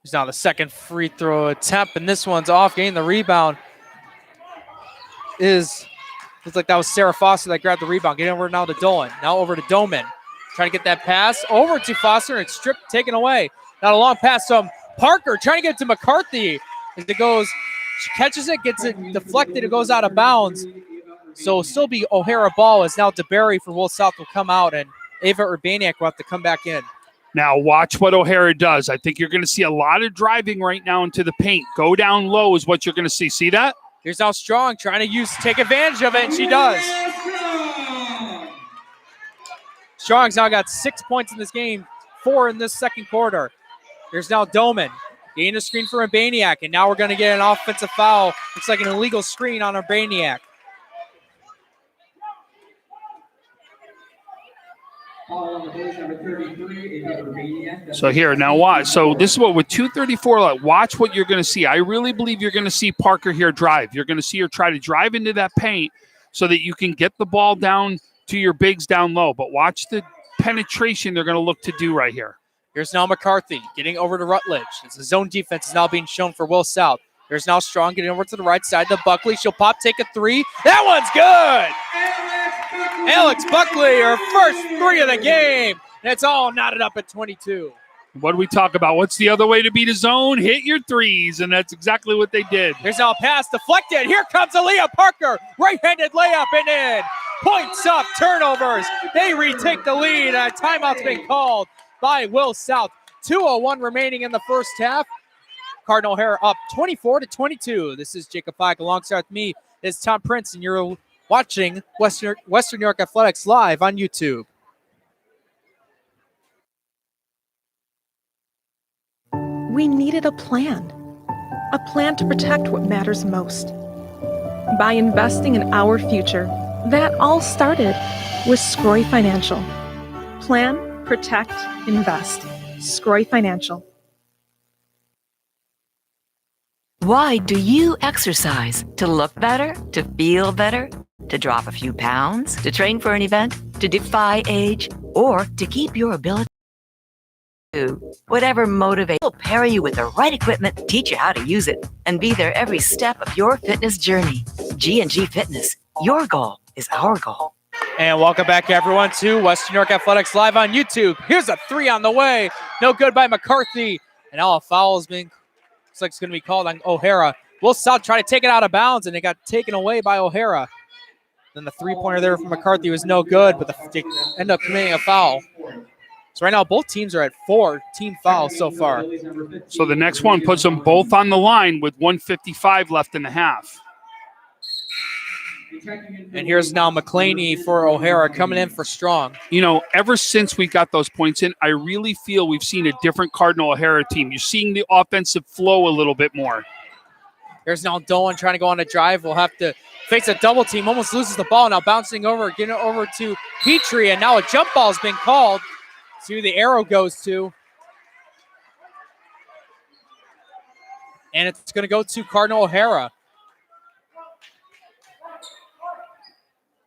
Here's now the second free throw attempt, and this one's off. Getting the rebound looks like that was Sarah Foster that grabbed the rebound. Getting over now to Dolan. Now over to Doman. Trying to get that pass over to Foster, and it's stripped, taken away. Now a long pass from Parker, trying to get it to McCarthy. As it goes, she catches it, gets it deflected, it goes out of bounds. So it'll still be O'Hara ball, as now DeBerry for Will South will come out, and Ava Urbaniak will have to come back in. Now watch what O'Hara does. I think you're going to see a lot of driving right now into the paint. Go down low is what you're going to see. See that? Here's now Strong trying to take advantage of it, and she does. Strong's now got 6 points in this game, 4 in this second quarter. Here's now Doman. Getting a screen for Urbaniak, and now we're going to get an offensive foul. Looks like an illegal screen on Urbaniak. So here, now watch. So this is what, with 2:34 left, watch what you're going to see. I really believe you're going to see Parker here drive. You're going to see her try to drive into that paint so that you can get the ball down to your bigs down low. But watch the penetration they're going to look to do right here. Here's now McCarthy getting over to Rutledge. It's a zone defense is now being shown for Will South. There's now Strong getting over to the right side to Buckley. She'll pop, take a 3. That one's good! Alex Buckley, her first 3 of the game. And it's all knotted up at 22. What do we talk about? What's the other way to beat a zone? Hit your 3s, and that's exactly what they did. Here's now a pass deflected. Here comes Aaliyah Parker. Right-handed layup and in. Points up, turnovers. They retake the lead. A timeout's been called by Will South. 2:01 remaining in the first half. Cardinal O'Hara up 24-22. This is Jacob Pike. Alongside with me is Tom Prince, and you're watching Western New York Athletics live on YouTube. We needed a plan to protect what matters most. By investing in our future, that all started with Scroy Financial. Plan, protect, invest. Scroy Financial. Why do you exercise? To look better? To feel better? To drop a few pounds? To train for an event? To defy age? Or to keep your ability? Whatever motivates, we'll pair you with the right equipment, teach you how to use it, and be there every step of your fitness journey. G&G Fitness. Your goal is our goal. And welcome back, everyone, to Western New York Athletics live on YouTube. Here's a 3 on the way. No good by McCarthy. And now a foul is being, looks like it's going to be called on O'Hara. Will South try to take it out of bounds, and it got taken away by O'Hara. Then the 3-pointer there from McCarthy was no good, but they end up committing a foul. So right now, both teams are at 4 team fouls so far. So the next one puts them both on the line with 1:55 left in the half. And here's now McClaney for O'Hara coming in for Strong. You know, ever since we got those points in, I really feel we've seen a different Cardinal O'Hara team. You're seeing the offensive flow a little bit more. There's now Dolan trying to go on a drive. We'll have to face a double team. Almost loses the ball. Now bouncing over, getting it over to Petrie. And now a jump ball has been called. See who the arrow goes to. And it's going to go to Cardinal O'Hara.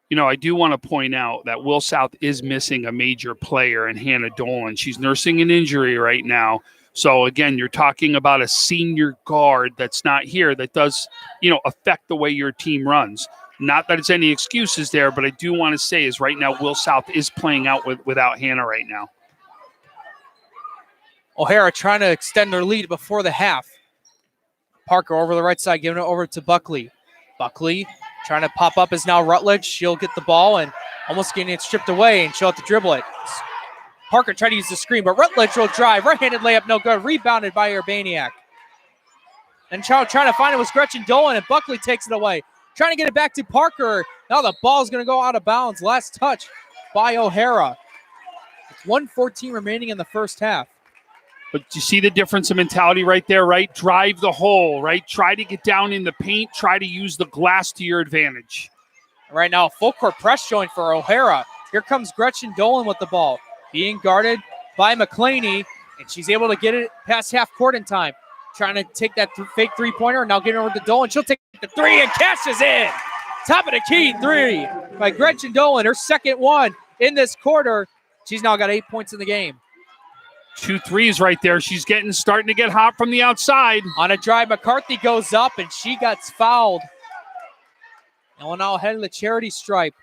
You know, I do want to point out that Will South is missing a major player in Hannah Dolan. She's nursing an injury right now. So again, you're talking about a senior guard that's not here that does, affect the way your team runs. Not that it's any excuses there, but I do want to say is right now Will South is playing out without Hannah right now. O'Hara trying to extend their lead before the half. Parker over the right side, giving it over to Buckley. Buckley trying to pop up is now Rutledge. She'll get the ball and almost getting it stripped away, and she'll have to dribble it. Parker tried to use the screen, but Rutledge will drive. Right-handed layup, no good. Rebounded by Urbaniak. And trying to find it was Gretchen Dolan, and Buckley takes it away. Trying to get it back to Parker. Now the ball's going to go out of bounds. Last touch by O'Hara. It's 1:14 remaining in the first half. But you see the difference in mentality right there, right? Drive the hole, right? Try to get down in the paint. Try to use the glass to your advantage. Right now, full court press showing for O'Hara. Here comes Gretchen Dolan with the ball. Being guarded by McClaney, and she's able to get it past half court in time. Trying to take that fake three-pointer, now getting over to Dolan. She'll take the three and cashes in. Top of the key three by Gretchen Dolan, her second one in this quarter. She's now got 8 points in the game. 2 threes right there. She's starting to get hot from the outside. On a drive, McCarthy goes up, and she gets fouled. And we'll now head to the charity stripe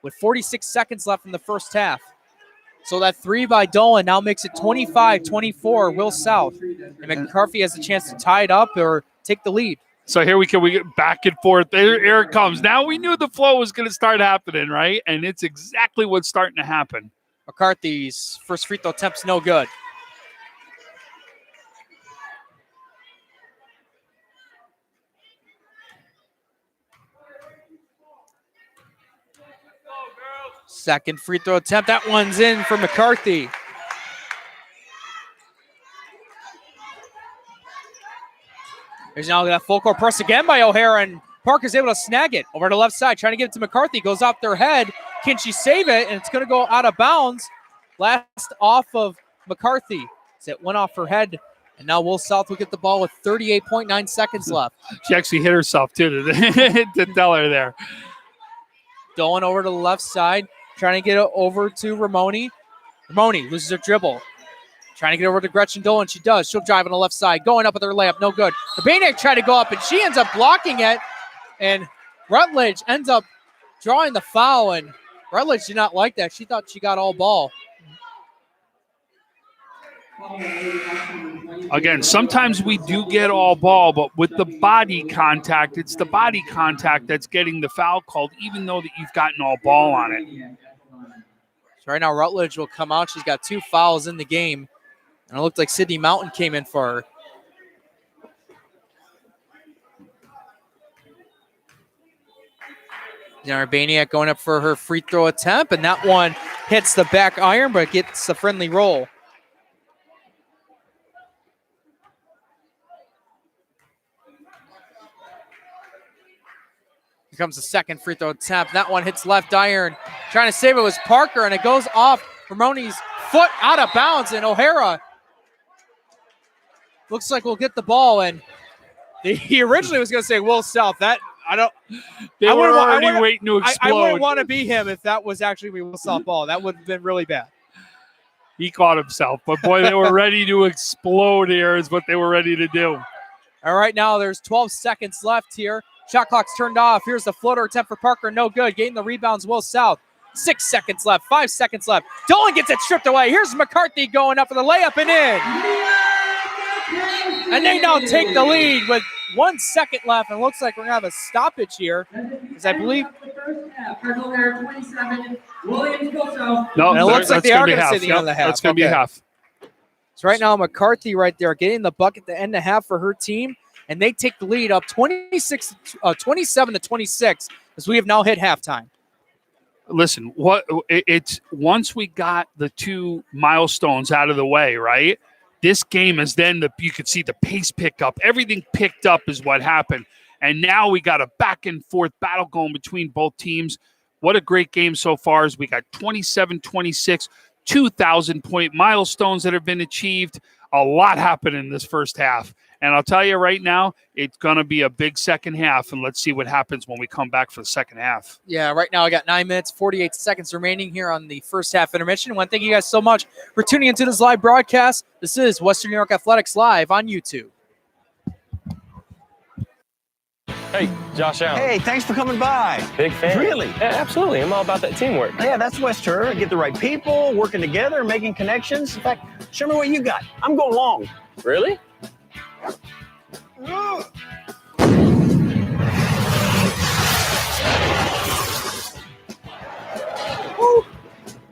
with 46 seconds left in the first half. So that three by Dolan now makes it 25-24, Will South. And McCarthy has a chance to tie it up or take the lead. So here we get back and forth. Here it comes. Now we knew the flow was going to start happening, right? And it's exactly what's starting to happen. McCarthy's first free throw attempt's no good. Second free throw attempt. That one's in for McCarthy. There's now that full court press again by O'Hara, and Parker's able to snag it over to the left side, trying to get it to McCarthy. Goes off their head. Can she save it? And it's going to go out of bounds. Last off of McCarthy. As it went off her head. And now Will South will get the ball with 38.9 seconds left. She actually hit herself, too, to tell her there. Dolan over to the left side, trying to get it over to Ramoni. Ramoni loses her dribble. Trying to get over to Gretchen Dolan. She does. She'll drive on the left side. Going up with her layup. No good. Urbaniak tried to go up, and she ends up blocking it. And Rutledge ends up drawing the foul, and Rutledge did not like that. She thought she got all ball. Again, sometimes we do get all ball, but with the body contact, it's the body contact that's getting the foul called, even though that you've gotten all ball on it. So right now, Rutledge will come out. She's got 2 fouls in the game. And it looked like Sydney Mountain came in for her. Now Urbaniak going up for her free throw attempt, and that one hits the back iron, but gets a friendly roll. Here comes the second free throw attempt. That one hits left iron. Trying to save it was Parker, and it goes off Ramoni's foot out of bounds, and O'Hara looks like we'll get the ball. And he originally was going to say Will South. That I don't. They were already waiting to explode. I wouldn't want to be him if that was actually Will South ball. That would have been really bad. He caught himself, but boy, they were ready to explode here. Is what they were ready to do. All right, now there's 12 seconds left here. Shot clock's turned off. Here's the floater attempt for Parker. No good. Getting the rebounds, Will South. 6 seconds left. 5 seconds left. Dolan gets it stripped away. Here's McCarthy going up for the layup and in. And they now take the lead with 1 second left. And it looks like we're going to have a stoppage here. Because I believe. Cardinal there, 27. Williamsville South. No, and it looks like they are going to say the yep, end of the half. That's going to be a half. So right now, McCarthy right there getting the bucket at the end of half for her team. And they take the lead up 27-26 as we have now hit halftime. Listen, it's once we got the 2 milestones out of the way, right? This game is then you could see the pace pick up. Everything picked up is what happened. And now we got a back and forth battle going between both teams. What a great game so far as we got 27-26, 2,000-point milestones that have been achieved. A lot happened in this first half. And I'll tell you right now, it's going to be a big second half, and let's see what happens when we come back for the second half. Yeah, right now I got 9 minutes, 48 seconds remaining here on the first half intermission. I want to thank you guys so much for tuning into this live broadcast. This is Western New York Athletics Live on YouTube. Hey, Josh Allen. Hey, thanks for coming by. Big fan. Really? Yeah, absolutely. I'm all about that teamwork. Yeah, that's Western. Get the right people, working together, making connections. In fact, show me what you got. I'm going long. Really? Woo.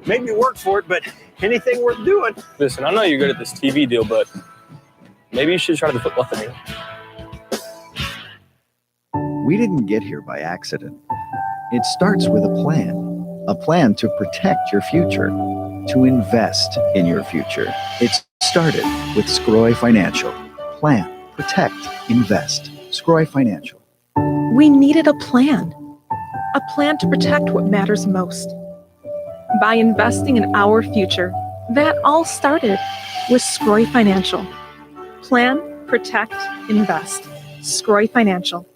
Made me work for it, but anything worth doing. Listen, I know you're good at this TV deal, but maybe you should try the football thing. We didn't get here by accident. It starts with a plan to protect your future, to invest in your future. It started with Scroy Financial. Plan, protect, invest. Scroy Financial. We needed a plan to protect what matters most. By investing in our future, that all started with Scroy Financial. Plan, protect, invest. Scroy Financial.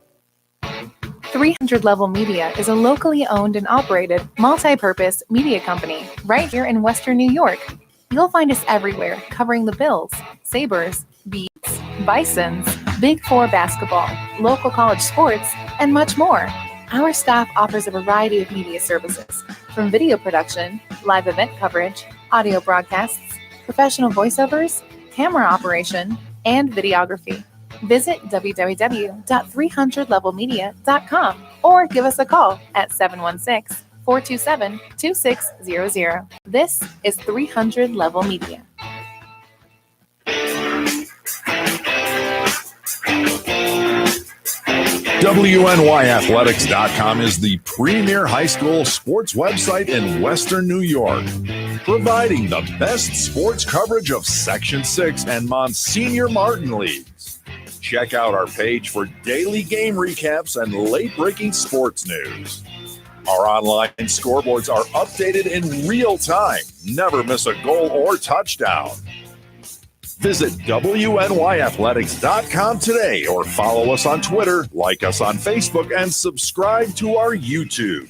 300 Level Media is a locally owned and operated multi-purpose media company right here in Western New York. You'll find us everywhere covering the Bills, Sabres, Beats, Bisons, Big Four basketball, local college sports, and much more. Our staff offers a variety of media services, from video production, live event coverage, audio broadcasts, professional voiceovers, camera operation, and videography. Visit www.300levelmedia.com or give us a call at 716-427-2600. This is 300 Level Media. WNYathletics.com is the premier high school sports website in Western New York, providing the best sports coverage of Section 6 and Monsignor Martin leagues. Check out our page for daily game recaps and late-breaking sports news. Our online scoreboards are updated in real time. Never miss a goal or touchdown. Visit WNYathletics.com today or follow us on Twitter, like us on Facebook, and subscribe to our YouTube.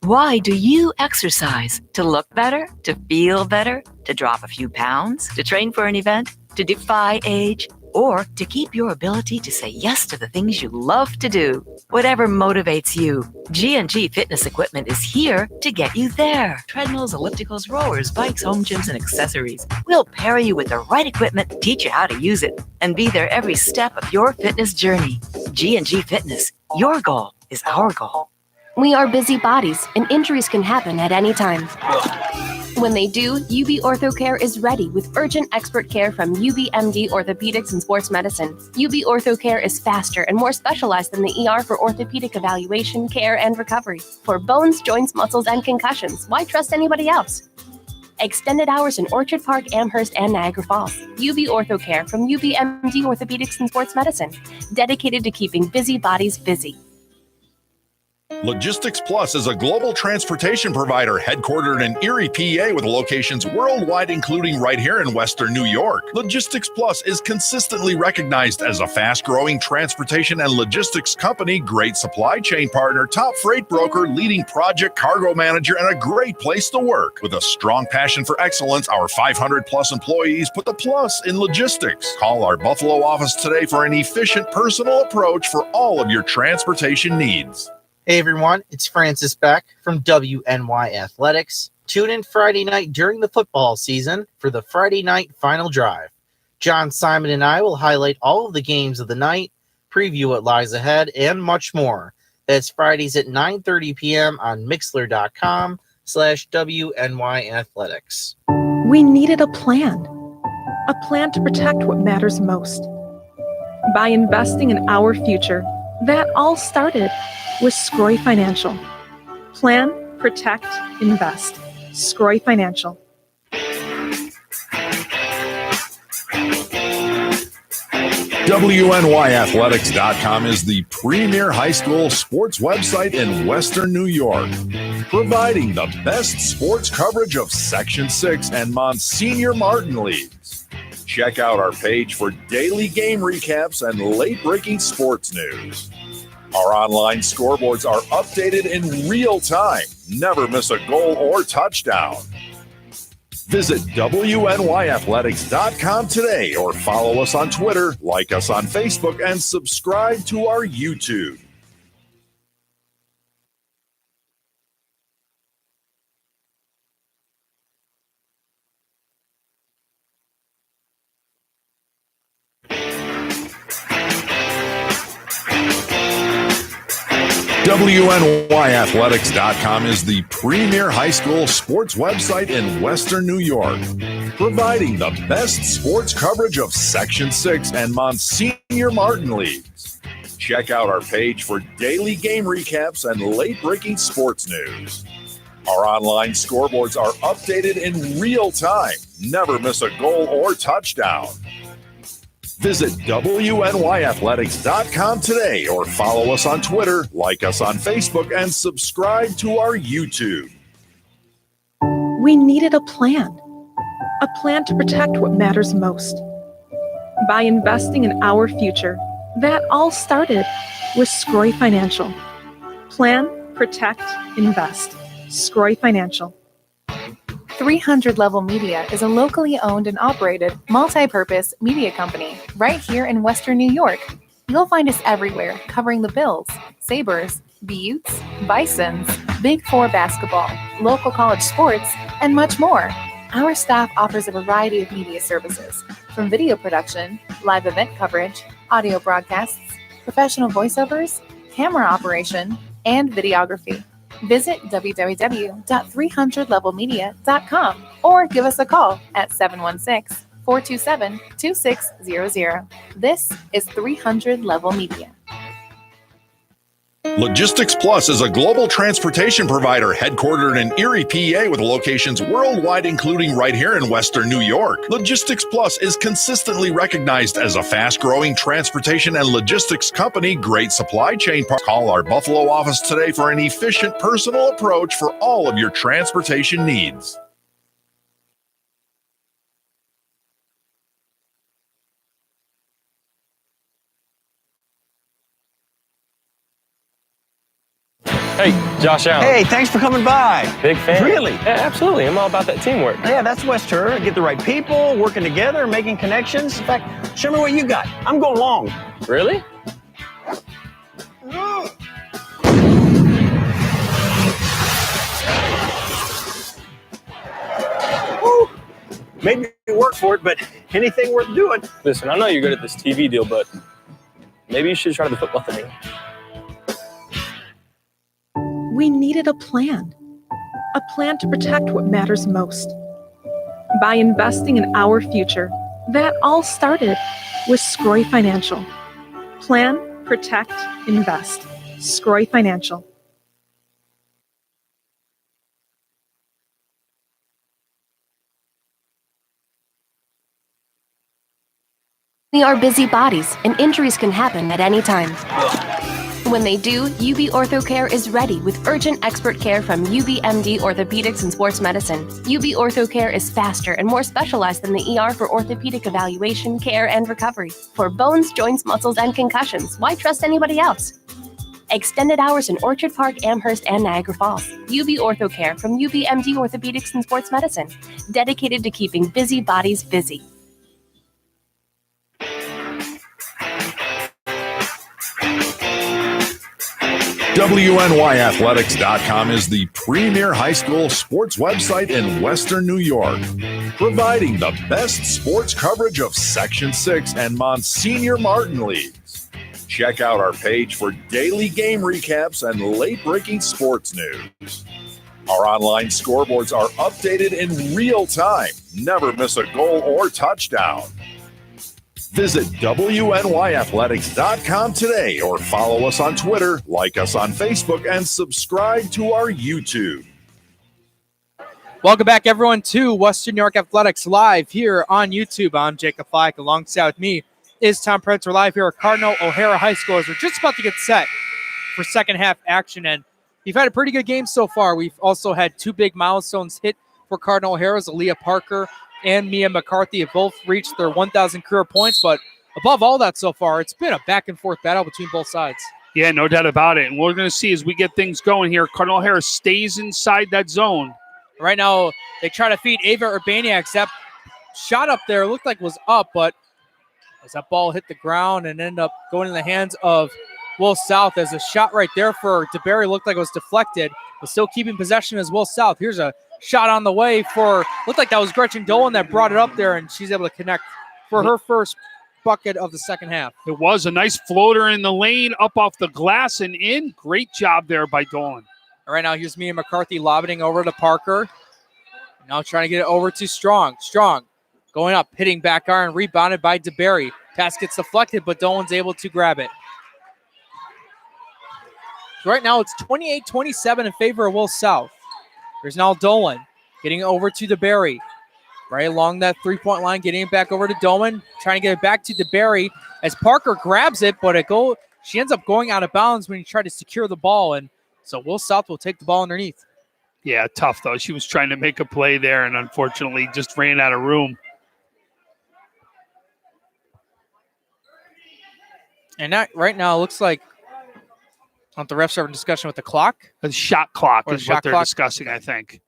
Why do you exercise? To look better? To feel better? To drop a few pounds? To train for an event? To defy age? Or to keep your ability to say yes to the things you love to do? Whatever motivates you, G&G Fitness Equipment is here to get you there. Treadmills, ellipticals, rowers, bikes, home gyms, and accessories. We'll pair you with the right equipment, teach you how to use it, and be there every step of your fitness journey. G&G Fitness, your goal is our goal. We are busy bodies, and injuries can happen at any time. When they do, UB OrthoCare is ready with urgent expert care from UBMD Orthopedics and Sports Medicine. UB OrthoCare is faster and more specialized than the ER for orthopedic evaluation, care, and recovery. For bones, joints, muscles, and concussions, why trust anybody else? Extended hours in Orchard Park, Amherst, and Niagara Falls. UB OrthoCare from UBMD Orthopedics and Sports Medicine, dedicated to keeping busy bodies busy. Logistics Plus is a global transportation provider headquartered in Erie, PA, with locations worldwide, including right here in Western New York. Logistics Plus is consistently recognized as a fast-growing transportation and logistics company, great supply chain partner, top freight broker, leading project cargo manager, and a great place to work. With a strong passion for excellence, our 500-plus employees put the plus in logistics. Call our Buffalo office today for an efficient, personal approach for all of your transportation needs. Hey everyone, it's Francis Beck from WNY Athletics. Tune in Friday night during the football season for the Friday night final drive. John Simon and I will highlight all of the games of the night, preview what lies ahead, and much more. That's Fridays at 9:30 p.m. on Mixler.com/WNY Athletics. We needed a plan to protect what matters most. By investing in our future, that all started with Scroy Financial. Plan, protect, invest. Scroy Financial. WNYathletics.com is the premier high school sports website in Western New York, providing the best sports coverage of Section 6 and Monsignor Martin leagues. Check out our page for daily game recaps and late-breaking sports news. Our online scoreboards are updated in real time. Never miss a goal or touchdown. Visit WNYathletics.com today or follow us on Twitter, like us on Facebook, and subscribe to our YouTube. WNYathletics.com is the premier high school sports website in Western New York, providing the best sports coverage of Section 6 and Monsignor Martin leagues. Check out our page for daily game recaps and late-breaking sports news. Our online scoreboards are updated in real time. Never miss a goal or touchdown. Visit WNYathletics.com today or follow us on Twitter, like us on Facebook, and subscribe to our YouTube. We needed a plan to protect what matters most. By investing in our future, that all started with Scroy Financial. Plan, protect, invest. Scroy Financial. 300 Level Media is a locally owned and operated multi-purpose media company right here in Western New York. You'll find us everywhere covering the Bills, Sabres, Buttes, Bisons, Big Four basketball, local college sports, and much more. Our staff offers a variety of media services, from video production, live event coverage, audio broadcasts, professional voiceovers, camera operation, and videography. Visit www.300levelmedia.com or give us a call at 716-427-2600. This is 300 Level Media. Logistics Plus is a global transportation provider headquartered in Erie, PA, with locations worldwide, including right here in Western New York. Logistics Plus is consistently recognized as a fast-growing transportation and logistics company. Great supply chain. Call our Buffalo office today for an efficient, personal approach for all of your transportation needs. Hey, Josh Allen. Hey, thanks for coming by. Big fan. Really? Yeah, absolutely. I'm all about that teamwork. Yeah, that's West Her. Get the right people, working together, making connections. In fact, show me what you got. I'm going long. Really? Woo. Maybe you work for it, but anything worth doing. Listen, I know you're good at this TV deal, but maybe you should try the football thing. We needed a plan to protect what matters most. By investing in our future, that all started with Scroy Financial. Plan, protect, invest. Scroy Financial. We are busy bodies, and injuries can happen at any time. When they do, UB Ortho Care is ready with urgent expert care from UBMD Orthopedics and Sports Medicine. UB Ortho Care is faster and more specialized than the ER for orthopedic evaluation, care, and recovery. For bones, joints, muscles, and concussions, why trust anybody else? Extended hours in Orchard Park, Amherst, and Niagara Falls. UB Ortho Care from UBMD Orthopedics and Sports Medicine. Dedicated to keeping busy bodies busy. WNYathletics.com is the premier high school sports website in Western New York, providing the best sports coverage of Section 6 and Monsignor Martin leagues. Check out our page for daily game recaps and late-breaking sports news. Our online scoreboards are updated in real time. Never miss a goal or touchdown. Visit WNYathletics.com today or follow us on Twitter, like us on Facebook, and subscribe to our YouTube. Welcome back, everyone, to Western New York Athletics Live here on YouTube. I'm Jacob Flack. Alongside with me is Tom Prince. We're live here at Cardinal O'Hara High School as we're just about to get set for second half action. And we've had a pretty good game so far. We've also had two big milestones hit for Cardinal O'Hara's. Aaliyah Parker and Mia McCarthy have both reached their 1,000 career points, but above all that so far, it's been a back-and-forth battle between both sides. Yeah, no doubt about it. And we're going to see as we get things going here, Cardinal O'Hara stays inside that zone. Right now, they try to feed Ava Urbaniak. That shot up there looked like was up, but as that ball hit the ground and ended up going in the hands of Will South, as a shot right there for DeBerry looked like it was deflected, but still keeping possession as Will South. Here's a shot on the way for, looked like that was Gretchen Dolan that brought it up there, and she's able to connect for her first bucket of the second half. It was a nice floater in the lane, up off the glass and in. Great job there by Dolan. All right, now here's Mia McCarthy lobbing over to Parker. Now trying to get it over to Strong. Strong going up, hitting back iron, rebounded by DeBerry. Pass gets deflected, but Dolan's able to grab it. So right now it's 28-27 in favor of Will South. There's now Dolan getting over to DeBerry. Right along that three-point line, getting it back over to Dolan, trying to get it back to DeBerry as Parker grabs it, but she ends up going out of bounds when he tried to secure the ball, and so Will South will take the ball underneath. Yeah, tough though. She was trying to make a play there and unfortunately just ran out of room. And that right now looks like the refs are in discussion with the clock. The shot clock Or is shot what they're clock? discussing, I think.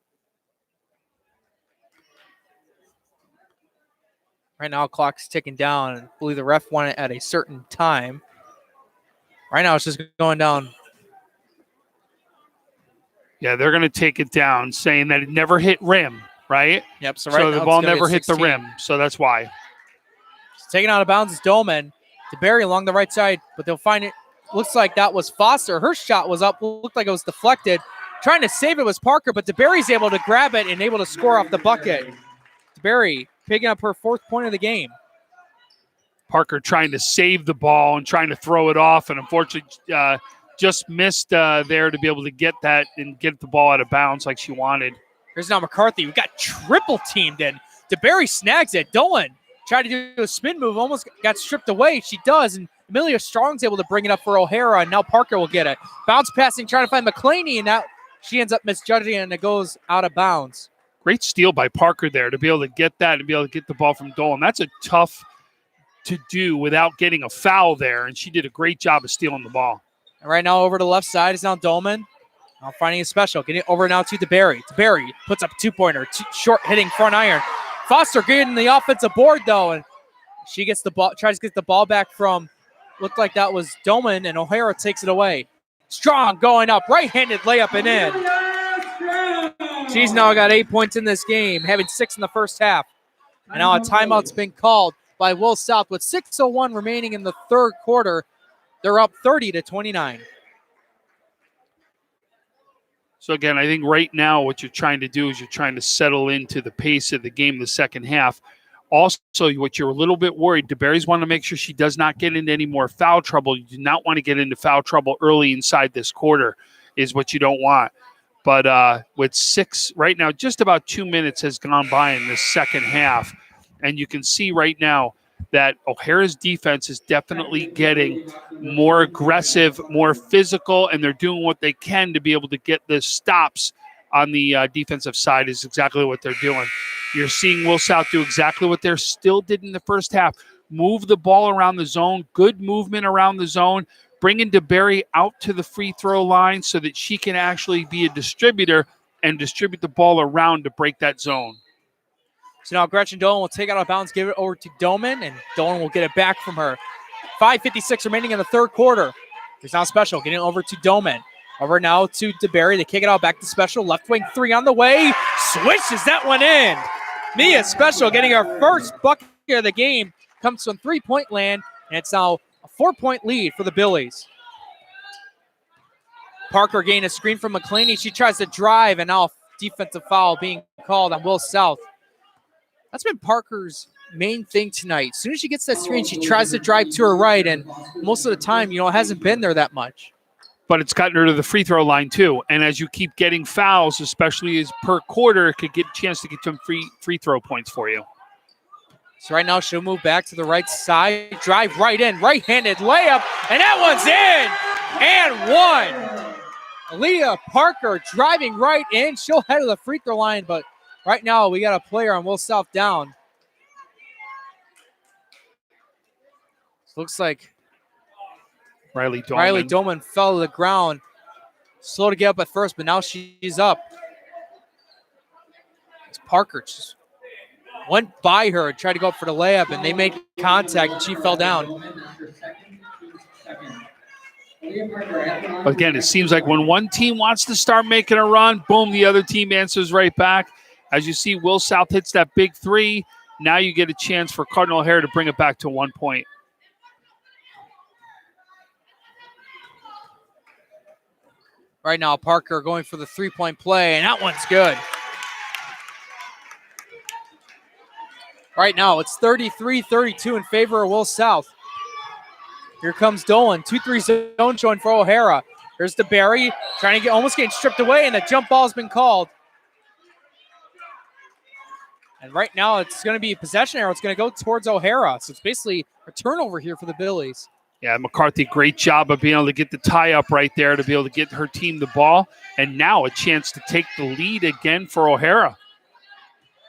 Right now, clock's ticking down, and I believe the ref won it at a certain time. Right now, it's just going down. Yeah, they're going to take it down, saying that it never hit rim, right? Yep. So right now the it's ball gonna be never at hit the 16. rim, so that's why. Taken out of bounds is Doman. DeBerry along the right side, but they'll find it. Looks like that was Foster. Her shot was up. Looked like it was deflected. Trying to save it was Parker, but DeBerry's able to grab it and able to score off the bucket. DeBerry picking up her fourth point of the game. Parker trying to save the ball and trying to throw it off, and unfortunately just missed there to be able to get that and get the ball out of bounds like she wanted. Here's now McCarthy. We got triple teamed in. DeBerry snags it. Dolan tried to do a spin move, almost got stripped away. She does, and Amelia Strong's able to bring it up for O'Hara, and now Parker will get it. Bounce passing, trying to find McClaney, and now she ends up misjudging it, and it goes out of bounds. Great steal by Parker there to be able to get that and be able to get the ball from Dolan. That's a tough to do without getting a foul there, and she did a great job of stealing the ball. And right now over to the left side is now Dolman. Now finding a special. Getting it over now to DeBerry. DeBerry puts up a two-pointer. Short hitting front iron. Foster getting the offensive board, though, and she gets the ball, tries to get the ball back from, looked like that was Dolman, and O'Hara takes it away. Strong going up, right-handed layup and in. She's now got 8 points in this game, having 6 in the first half. And now a timeout's been called by Will South with 6:01 remaining in the third quarter. They're up 30-29. So, again, I think right now what you're trying to do is you're trying to settle into the pace of the game the second half. Also, what you're a little bit worried, DeBerry's want to make sure she does not get into any more foul trouble. You do not want to get into foul trouble early inside this quarter is what you don't want. But with 6 right now, just about 2 minutes has gone by in this second half. And you can see right now that O'Hara's defense is definitely getting more aggressive, more physical, and they're doing what they can to be able to get the stops on the defensive side is exactly what they're doing. You're seeing Will South do exactly what they still did in the first half. Move the ball around the zone, good movement around the zone, bringing DeBerry out to the free throw line so that she can actually be a distributor and distribute the ball around to break that zone. So now Gretchen Dolan will take out of bounds, give it over to Doman, and Dolan will get it back from her. 5:56 remaining in the third quarter. There's now Special getting over to Doman. Over now to DeBerry. They kick it out back to Special. Left wing three on the way. Swishes that one in. Mia Special getting her first bucket of the game. Comes from three-point land, and it's now a 4-point lead for the Billies. Parker getting a screen from McClaney. She tries to drive, and now a defensive foul being called on Will South. That's been Parker's main thing tonight. As soon as she gets that screen, she tries to drive to her right, and most of the time, it hasn't been there that much. But it's gotten her to the free throw line too. And as you keep getting fouls, especially as per quarter, it could get a chance to get some free throw points for you. So right now she'll move back to the right side, drive right in, right-handed layup, and that one's in and one. Aaliyah Parker driving right in. She'll head to the free throw line, but Right now, we got a player on Will South down. Looks like Riley Doman fell to the ground. Slow to get up at first, but now she's up. It's Parker just went by her and tried to go up for the layup, and they made contact, and she fell down. Again, it seems like when one team wants to start making a run, boom, the other team answers right back. As you see, Will South hits that big three. Now you get a chance for Cardinal O'Hara to bring it back to 1 point. Right now, Parker going for the three-point play, and that one's good. Right now, it's 33-32 in favor of Will South. Here comes Dolan. 2-3 zone showing for O'Hara. Here's DeBerry trying to get, almost getting stripped away, and the jump ball has been called. And right now, it's going to be a possession arrow. It's going to go towards O'Hara. So it's basically a turnover here for the Billies. Yeah, McCarthy, great job of being able to get the tie-up right there to be able to get her team the ball. And now a chance to take the lead again for O'Hara.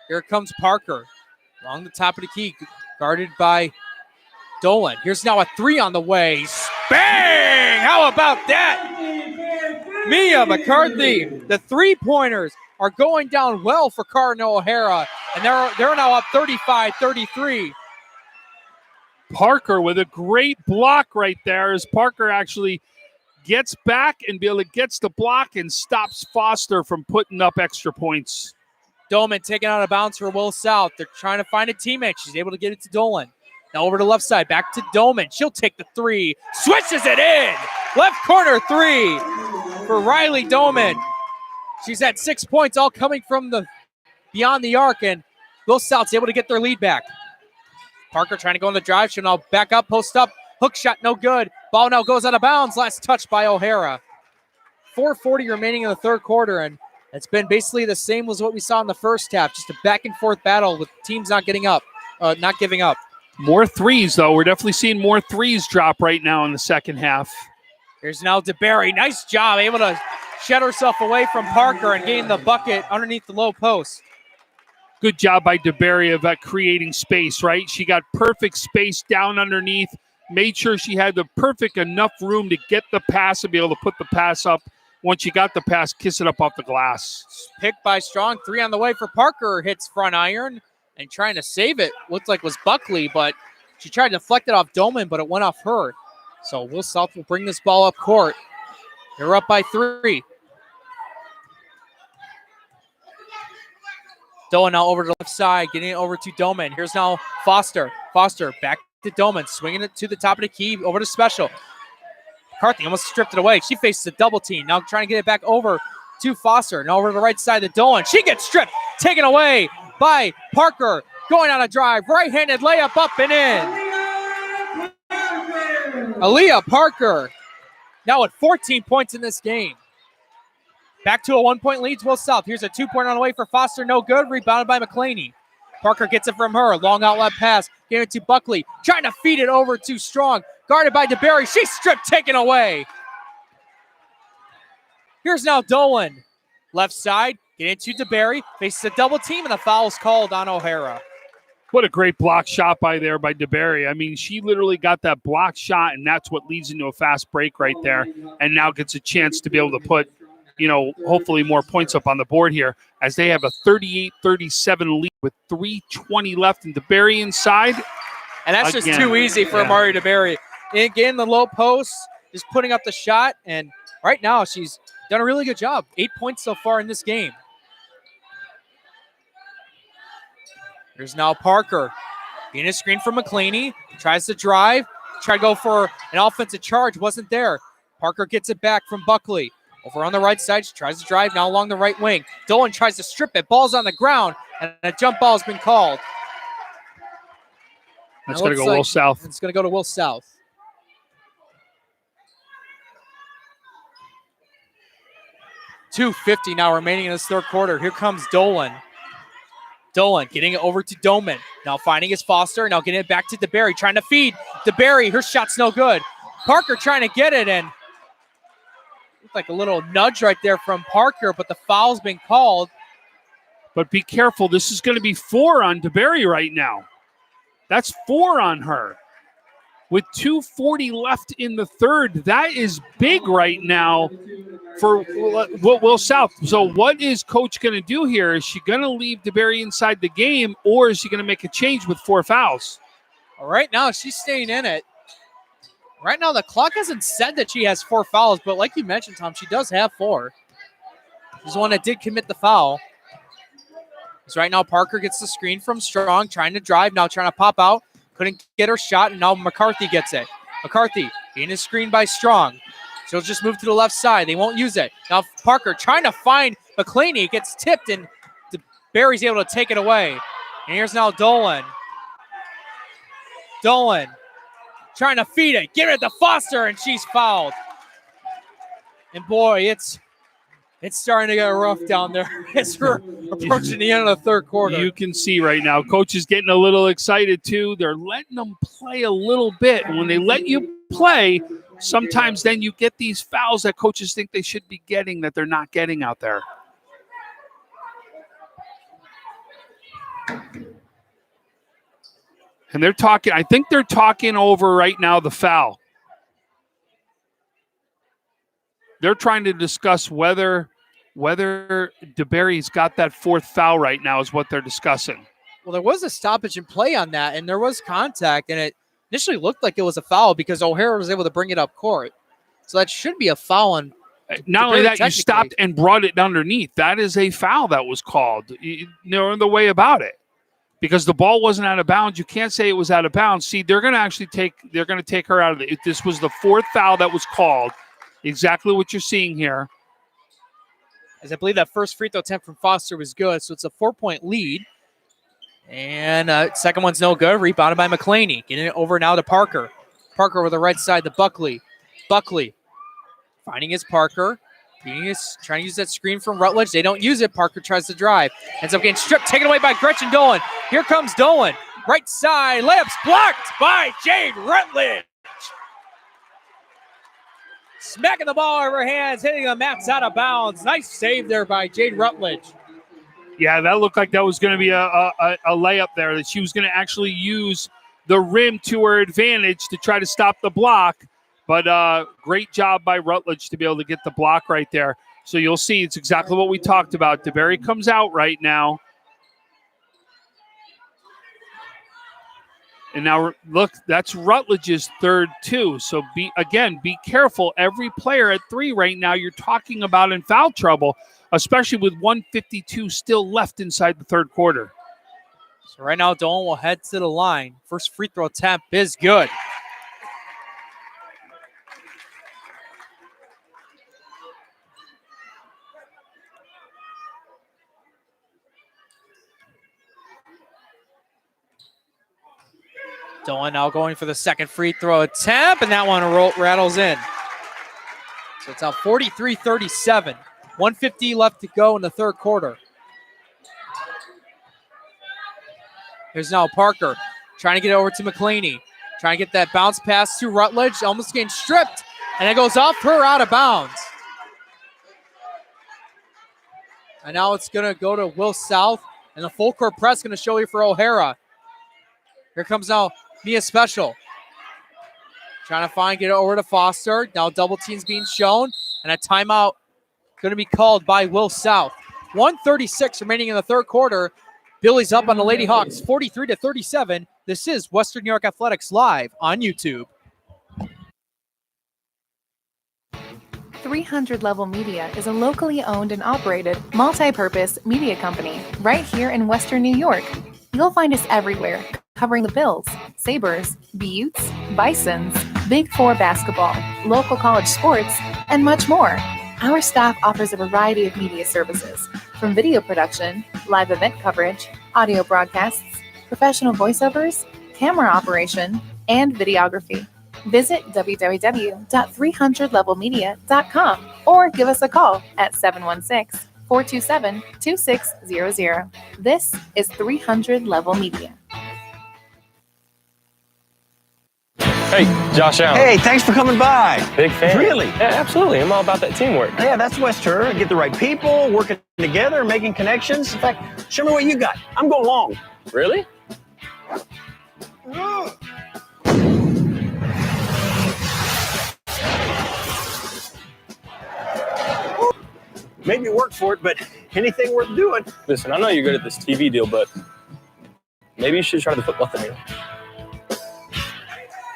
Here comes Parker. Along the top of the key, guarded by Dolan. Here's now a three on the way. Bang! How about that? Mia McCarthy. The three-pointers are going down well for Cardinal O'Hara, and they're now up 35-33. Parker with a great block right there as Parker actually gets back and gets the block and stops Foster from putting up extra points. Dolan taken out of bounds for Will South. They're trying to find a teammate. She's able to get it to Dolan. Now over to the left side, back to Doman. She'll take the three. Switches it in. Left corner three for Riley Doman. She's at 6 points, all coming from the beyond the arc, and Will South's able to get their lead back. Parker trying to go on the drive. She'll now back up, post up. Hook shot, no good. Ball now goes out of bounds. Last touch by O'Hara. 4:40 remaining in the third quarter, and it's been basically the same as what we saw in the first half. Just a back and forth battle with teams not giving up. More threes, though. We're definitely seeing more threes drop right now in the second half. Here's now DeBerry. Nice job. Able to shed herself away from Parker and gain the bucket underneath the low post. Good job by DeBerry of creating space, right? She got perfect space down underneath, made sure she had the perfect enough room to get the pass and be able to put the pass up. Once you got the pass, kiss it up off the glass. Picked by Strong. Three on the way for Parker. Hits front iron and trying to save it. Looked like it was Buckley, but she tried to deflect it off Doman, but it went off her. So Will South will bring this ball up court. They're up by 3. Dolan now over to the left side, getting it over to Doman. Here's now Foster. Foster back to Doman, swinging it to the top of the key, over to Special. McCarthy almost stripped it away. She faces a double team. Now trying to get it back over to Foster. Now over to the right side to Dolan. She gets stripped, taken away by Parker. Going on a drive, right-handed layup up and in. Aaliyah Parker now at 14 points in this game. Back to a 1-point lead to Will South. Here's a 2-point on the way for Foster. No good. Rebounded by McClaney. Parker gets it from her. Long outlet pass. Gave it to Buckley. Trying to feed it over to Strong. Guarded by DeBerry. She's stripped. Taken away. Here's now Dolan. Left side. Get into DeBerry. Faces a double team, and the foul's called on O'Hara. What a great block shot by DeBerry. I mean, she literally got that block shot, and that's what leads into a fast break right there. And now gets a chance to be able to put, hopefully more points up on the board here as they have a 38-37 lead with 3:20 left, and DeBerry inside. And that's just too easy for Amari DeBerry. Again, the low post, just putting up the shot, and right now she's done a really good job. 8 points so far in this game. Here's now Parker. Getting a screen from McClaney. Tries to drive. Tried to go for an offensive charge. Wasn't there. Parker gets it back from Buckley. Over on the right side. She tries to drive now along the right wing. Dolan tries to strip it. Ball's on the ground. And a jump ball has been called. That's going to go Will South. It's going to go to Will South. .250 now remaining in this third quarter. Here comes Dolan. Dolan getting it over to Doman. Now finding his Foster. Now getting it back to DeBerry. Trying to feed DeBerry. Her shot's no good. Parker trying to get it, and looked like a little nudge right there from Parker, but the foul's been called. But be careful. This is going to be 4 on DeBerry right now. That's 4 on her. With 2:40 left in the third, that is big right now for Will South. So what is Coach going to do here? Is she going to leave DeBerry inside the game, or is she going to make a change with 4 fouls? Well, right now, she's staying in it. Right now, the clock hasn't said that she has 4 fouls, but like you mentioned, Tom, she does have 4. She's the one that did commit the foul. So right now, Parker gets the screen from Strong, trying to drive, now trying to pop out. Couldn't get her shot, and now McCarthy gets it. McCarthy being his screen by Strong. She'll just move to the left side. They won't use it. Now Parker trying to find McClaney. It gets tipped, and Barry's able to take it away. And here's now Dolan. Dolan trying to feed it. Get it to Foster, and she's fouled. And boy, it's starting to get rough down there as we're approaching the end of the third quarter. You can see right now, Coach is getting a little excited too. They're letting them play a little bit. And when they let you play, sometimes then you get these fouls that coaches think they should be getting that they're not getting out there. And they're talking, I think they're talking over right now the foul. They're trying to discuss whether DeBerry's got that 4th foul right now is what they're discussing. Well, there was a stoppage in play on that, and there was contact, and it initially looked like it was a foul because O'Hara was able to bring it up court. So that should be a foul on Not only that, you stopped and brought it underneath. That is a foul that was called. No way about it. Because the ball wasn't out of bounds. You can't say it was out of bounds. See, they're going to take her out of it. This was the 4th foul that was called. Exactly what you're seeing here. As I believe that first free throw attempt from Foster was good, so it's a 4-point lead. And second one's no good. Rebounded by McClaney. Getting it over now to Parker. Parker with the right side to Buckley. Buckley finding his Parker. Trying to use that screen from Rutledge. They don't use it. Parker tries to drive. Ends up getting stripped. Taken away by Gretchen Dolan. Here comes Dolan. Right side. Layups blocked by Jade Rutledge. Smacking the ball over her hands, hitting the mats out of bounds. Nice save there by Jade Rutledge. Yeah, that looked like that was going to be a layup there, that she was going to actually use the rim to her advantage to try to stop the block. But great job by Rutledge to be able to get the block right there. So you'll see it's exactly what we talked about. DeBerry comes out right now. And now, look, that's Rutledge's 3rd, too. So, be careful. Every player at 3 right now you're talking about in foul trouble, especially with 1:52 still left inside the 3rd quarter. So right now, Dolan will head to the line. First free throw attempt is good. Dolan now going for the second free throw attempt, and that one rattles in. So it's now 43-37. 1:50 left to go in the 3rd quarter. Here's now Parker trying to get it over to McClaney. Trying to get that bounce pass to Rutledge. Almost getting stripped, and it goes off her out of bounds. And now it's going to go to Will South, and the full court press going to show you for O'Hara. Here comes now Mia Special. Trying to get it over to Foster. Now double teams being shown, and a timeout going to be called by Will South. 1:36 remaining in the 3rd quarter. Billy's up on the Lady Hawks, 43-37. This is Western New York Athletics live on YouTube. 300 Level Media is a locally owned and operated multi-purpose media company right here in Western New York. You'll find us everywhere, covering the Bills, Sabres, Buttes, Bisons, Big Four basketball, local college sports, and much more. Our staff offers a variety of media services, from video production, live event coverage, audio broadcasts, professional voiceovers, camera operation, and videography. Visit www.300levelmedia.com or give us a call at 716-427-2600. This is 300 Level Media. Hey, Josh Allen. Hey, thanks for coming by. Big fan. Really? Yeah, absolutely. I'm all about that teamwork. Yeah, that's Wester. Get the right people, working together, making connections. In fact, show me what you got. I'm going long. Really? Made me work for it, but anything worth doing. Listen, I know you're good at this TV deal, but maybe you should try the football thing.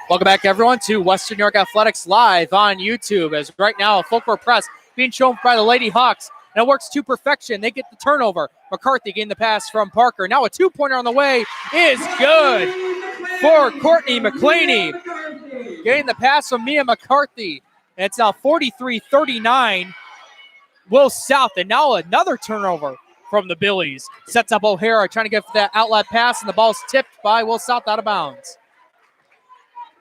Welcome back, everyone, to Western New York Athletics live on YouTube. As right now, a full court press being shown by the Lady Hawks, and it works to perfection. They get the turnover. McCarthy getting the pass from Parker. Now a two-pointer on the way is good for Courtney McClaney. Getting the pass from Mia McCarthy. And it's now 43-39. Will South, and now another turnover from the Billies. Sets up O'Hara, trying to get that outlet pass, and the ball's tipped by Will South out of bounds.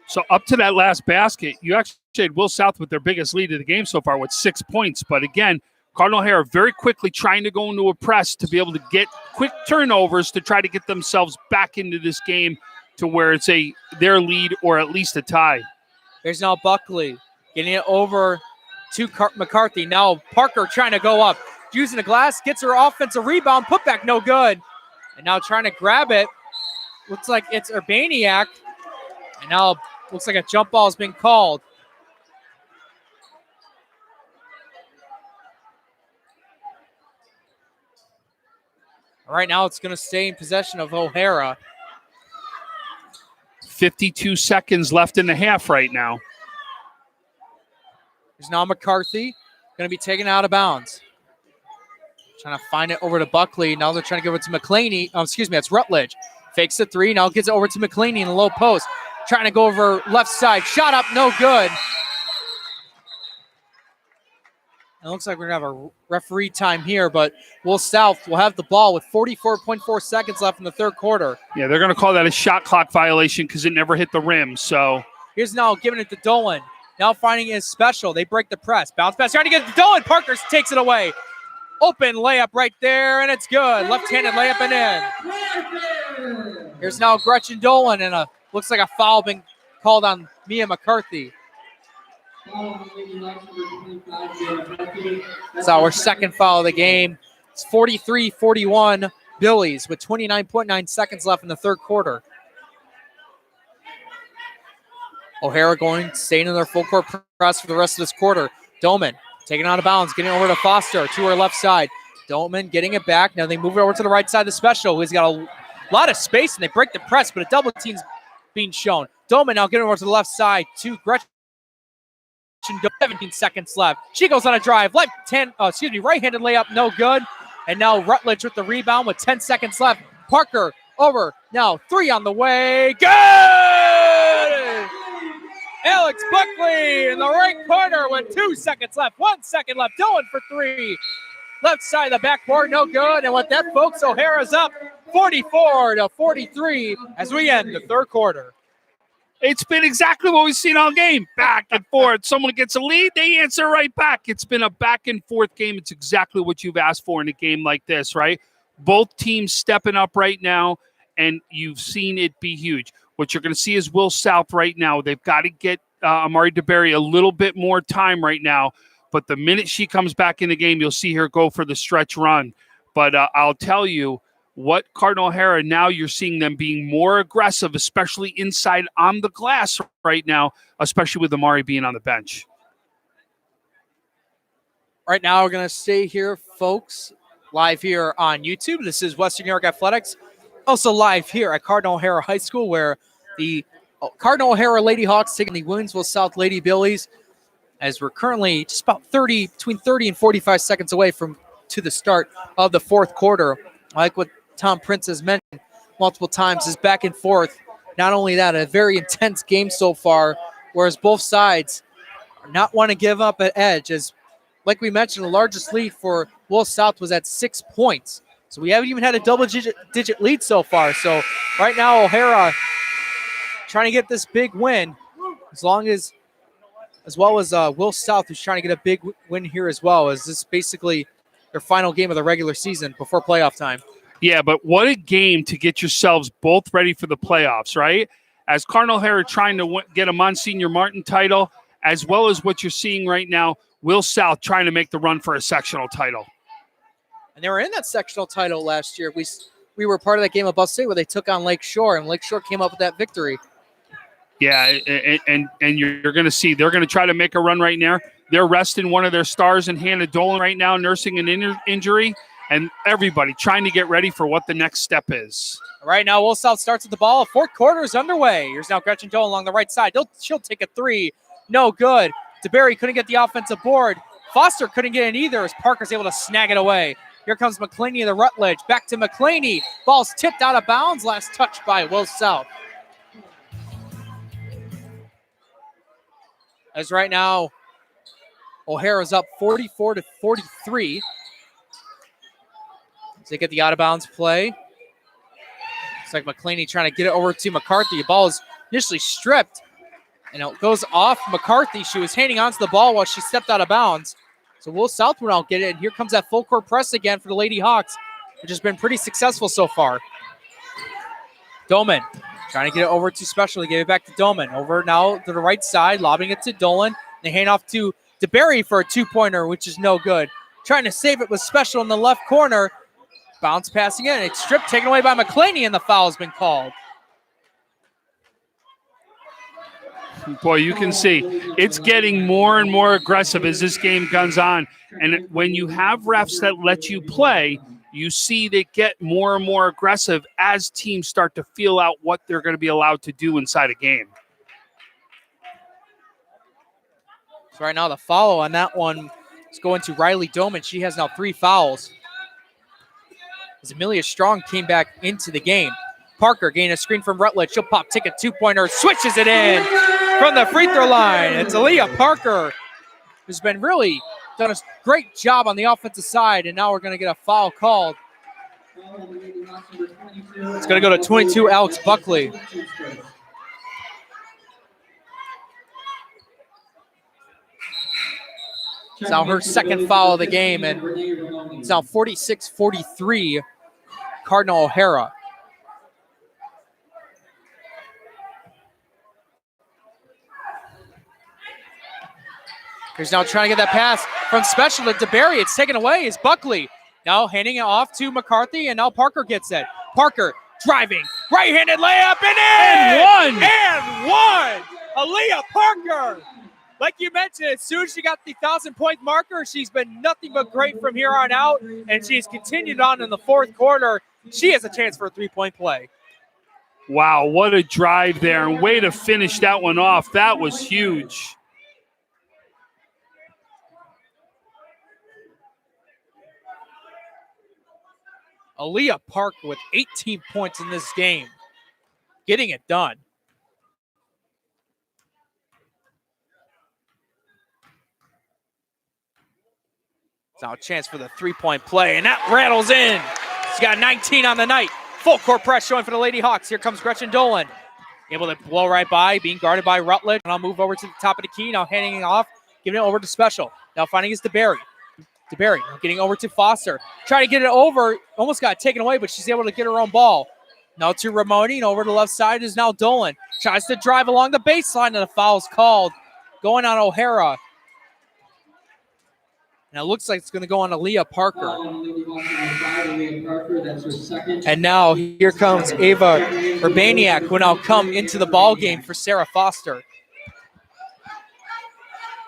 So up to that last basket, you actually had Will South with their biggest lead of the game so far with 6 points. But again, Cardinal O'Hara very quickly trying to go into a press to be able to get quick turnovers to try to get themselves back into this game to where it's their lead or at least a tie. There's now Buckley getting it over to McCarthy. Now Parker trying to go up. Using the glass, gets her offensive rebound. Put back no good. And now trying to grab it. Looks like it's Urbaniak. And now looks like a jump ball has been called. Right now it's going to stay in possession of O'Hara. 52 seconds left in the half right now. There's now McCarthy going to be taken out of bounds. Trying to find it over to Buckley. Now they're trying to give it to McClaney. Oh, excuse me, that's Rutledge. Fakes the three. Now gets it over to McClaney in the low post. Trying to go over left side. Shot up, no good. It looks like we're going to have a referee time here, but Will South will have the ball with 44.4 seconds left in the third quarter. Yeah, they're going to call that a shot clock violation because it never hit the rim. So here's now giving it to Dolan. Now finding his special. They break the press. Bounce pass. Trying to get it to Dolan. Parker takes it away. Open layup right there, and it's good. Left-handed layup and in. Here's now Gretchen Dolan, and looks like a foul being called on Mia McCarthy. It's our second foul of the game. It's 43-41 Billies with 29.9 seconds left in the third quarter. O'Hara staying in their full court press for the rest of this quarter. Doman taking out of bounds, getting over to Foster to her left side. Doman getting it back. Now they move it over to the right side of the special, who's got a lot of space, and they break the press, but a double team's being shown. Doman now getting over to the left side to Gretchen. 17 seconds left. She goes on a drive. Right-handed layup, no good. And now Rutledge with the rebound with 10 seconds left. Parker over. Now three on the way. Good! Alex Buckley in the right corner with 2 seconds left. 1 second left. Dolan for three. Left side of the backboard, no good. And with that, folks, O'Hara's up 44-43 as we end the third quarter. It's been exactly what we've seen all game. Back and forth. Someone gets a lead, they answer right back. It's been a back and forth game. It's exactly what you've asked for in a game like this, right? Both teams stepping up right now, and you've seen it be huge. What you're going to see is Will South right now. They've got to get Amari DeBerry a little bit more time right now. But the minute she comes back in the game, you'll see her go for the stretch run. But I'll tell you, what Cardinal O'Hara, now you're seeing them being more aggressive, especially inside on the glass right now, especially with Amari being on the bench. Right now, we're going to stay here, folks, live here on YouTube. This is Western New York Athletics. Also live here at Cardinal O'Hara High School, where the Cardinal O'Hara Lady Hawks taking the Williamsville South Lady Billies, as we're currently just about between 30 and 45 seconds away to the start of the fourth quarter. Like what Tom Prince has mentioned multiple times, is back and forth. Not only that, a very intense game so far, whereas both sides not want to give up an edge. As, like we mentioned, the largest lead for Will South was at 6 points. So we haven't even had a double-digit lead so far. So right now, O'Hara trying to get this big win, as well as Will South, who's trying to get a big win here as well, as this is basically their final game of the regular season before playoff time. Yeah, but what a game to get yourselves both ready for the playoffs, right? as Cardinal O'Hara trying to get a Monsignor Martin title, as well as what you're seeing right now, Will South trying to make the run for a sectional title. And they were in that sectional title last year. We were part of that game at Bus City where they took on Lake Shore, and Lake Shore came up with that victory. Yeah, and you're going to see they're going to try to make a run right now. They're resting one of their stars in Hannah Dolan right now, nursing an injury, and everybody trying to get ready for what the next step is. Right now, Will South starts with the ball. Fourth quarter is underway. Here's now Gretchen Dolan along the right side. She'll take a three. No good. DeBerry couldn't get the offensive board. Foster couldn't get it either as Parker's able to snag it away. Here comes McClaney of the Rutledge. Back to McClaney. Ball's tipped out of bounds. Last touch by Will South. As right now, O'Hara's up 44-43. As they get the out-of-bounds play. It's like McClaney trying to get it over to McCarthy. The ball is initially stripped, and it goes off McCarthy. She was hanging onto the ball while she stepped out of bounds. So Will South will now get it, and here comes that full court press again for the Lady Hawks, which has been pretty successful so far. Doman trying to get it over to Special. They gave it back to Doman. Over now to the right side, lobbing it to Dolan. They hand off to DeBerry for a two-pointer, which is no good. Trying to save it with Special in the left corner. Bounce passing in. It's stripped, taken away by McClaney, and the foul has been called. Boy, you can see it's getting more and more aggressive as this game goes on. And when you have refs that let you play, you see they get more and more aggressive as teams start to feel out what they're going to be allowed to do inside a game. So right now the follow on that one is going to Riley Doman. She has now 3 fouls. As Amelia Strong came back into the game. Parker gaining a screen from Rutledge. She'll pop, take a two-pointer, switches it in from the free throw line. It's Aaliyah Parker, who's been really done a great job on the offensive side, and now we're going to get a foul called. It's going to go to 22, Alex Buckley. It's now her second foul of the game, and it's now 46-43, Cardinal O'Hara. Here's now trying to get that pass from Special to DeBerry. It's taken away. It's Buckley. Now handing it off to McCarthy, and now Parker gets it. Parker driving. Right-handed layup and in! And one! Aaliyah Parker! Like you mentioned, as soon as she got the 1,000-point marker, she's been nothing but great from here on out, and she's continued on in the fourth quarter. She has a chance for a three-point play. Wow, what a drive there, and way to finish that one off. That was huge. Aaliyah Parker with 18 points in this game, getting it done. Now a chance for the three-point play, and that rattles in. She's got 19 on the night. Full court press showing for the Lady Hawks. Here comes Gretchen Dolan. Able to blow right by, being guarded by Rutledge. And I'll move over to the top of the key, now handing it off, giving it over to Special. Now finding his DeBerry. DeBerry getting over to Foster. Trying to get it over, almost got taken away, but she's able to get her own ball. Now to Ramoni, and over to the left side is now Dolan. Tries to drive along the baseline, and the foul's called. Going on O'Hara. And it looks like it's going to go on Aaliyah Parker. And now here comes Ava Urbaniak, who will now come into the ball game for Sarah Foster.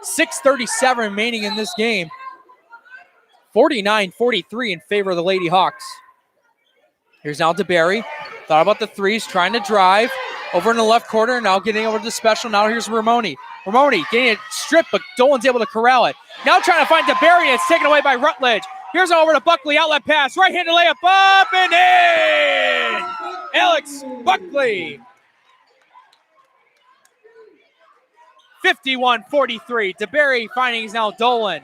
6:37 remaining in this game. 49-43 in favor of the Lady Hawks. Here's now DeBerry. Thought about the threes, trying to drive. Over in the left corner, now getting over to the Special. Now here's Ramoni. Ramoni getting it stripped, but Dolan's able to corral it. Now trying to find DeBerry, and it's taken away by Rutledge. Here's over to Buckley, outlet pass. Right-handed layup up and in! Alex Buckley. 51-43. DeBerry finding is now Dolan.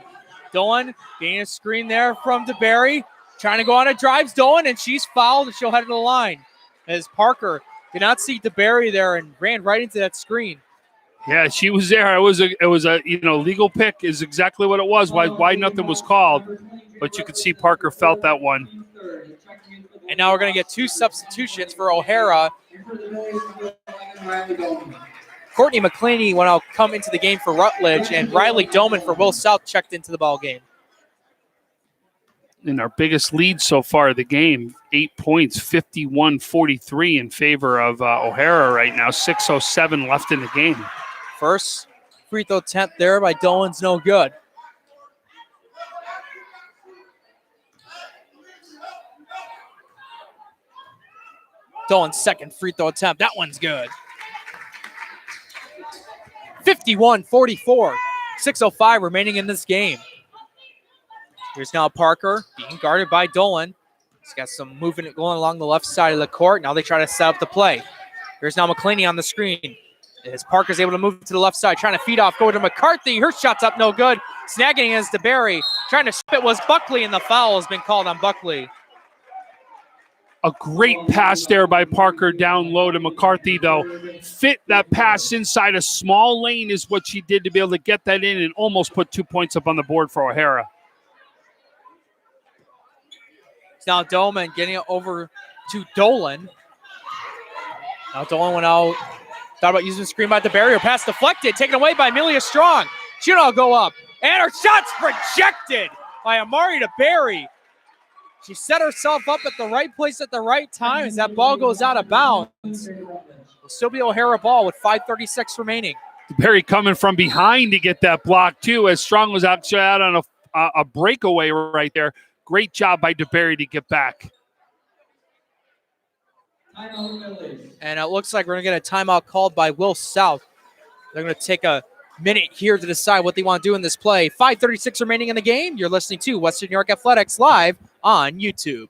Dolan getting a screen there from DeBerry. Trying to go on a drives Dolan, and she's fouled, and she'll head to the line. As Parker did not see DeBerry there and ran right into that screen. Yeah, she was there. It was a legal pick is exactly what it was. Why nothing was called, but you could see Parker felt that one. And now we're going to get 2 substitutions for O'Hara. Courtney McClaney will now come into the game for Rutledge, and Riley Doman for Will South checked into the ball game. And our biggest lead so far of the game, 8 points, 51-43 in favor of O'Hara right now. 6:07 left in the game. First free throw attempt there by Dolan's no good. Dolan's second free throw attempt. That one's good. 51-44. 6:05 remaining in this game. Here's now Parker being guarded by Dolan. He's got some movement going along the left side of the court. Now they try to set up the play. Here's now McClaney on the screen. As Parker's able to move to the left side, trying to feed off, go to McCarthy. Her shot's up, no good. Snagging against DeBerry. Trying to ship it was Buckley, and the foul has been called on Buckley. A great pass there by Parker down low to McCarthy, though. Fit that pass inside a small lane is what she did to be able to get that in and almost put 2 points up on the board for O'Hara. Now Dolan getting it over to Dolan. Now Dolan went out. Thought about using the screen by the barrier. Pass deflected. Taken away by Amelia Strong. She'll all go up. And her shot's rejected by Amari DeBerry. She set herself up at the right place at the right time as that ball goes out of bounds. It'll still be O'Hara ball with 5:36 remaining. DeBerry coming from behind to get that block, too, as Strong was actually out on a breakaway right there. Great job by DeBerry to get back. And it looks like we're going to get a timeout called by Will South. They're going to take a minute here to decide what they want to do in this play. 5:36 remaining in the game. You're listening to Western New York Athletics live on YouTube.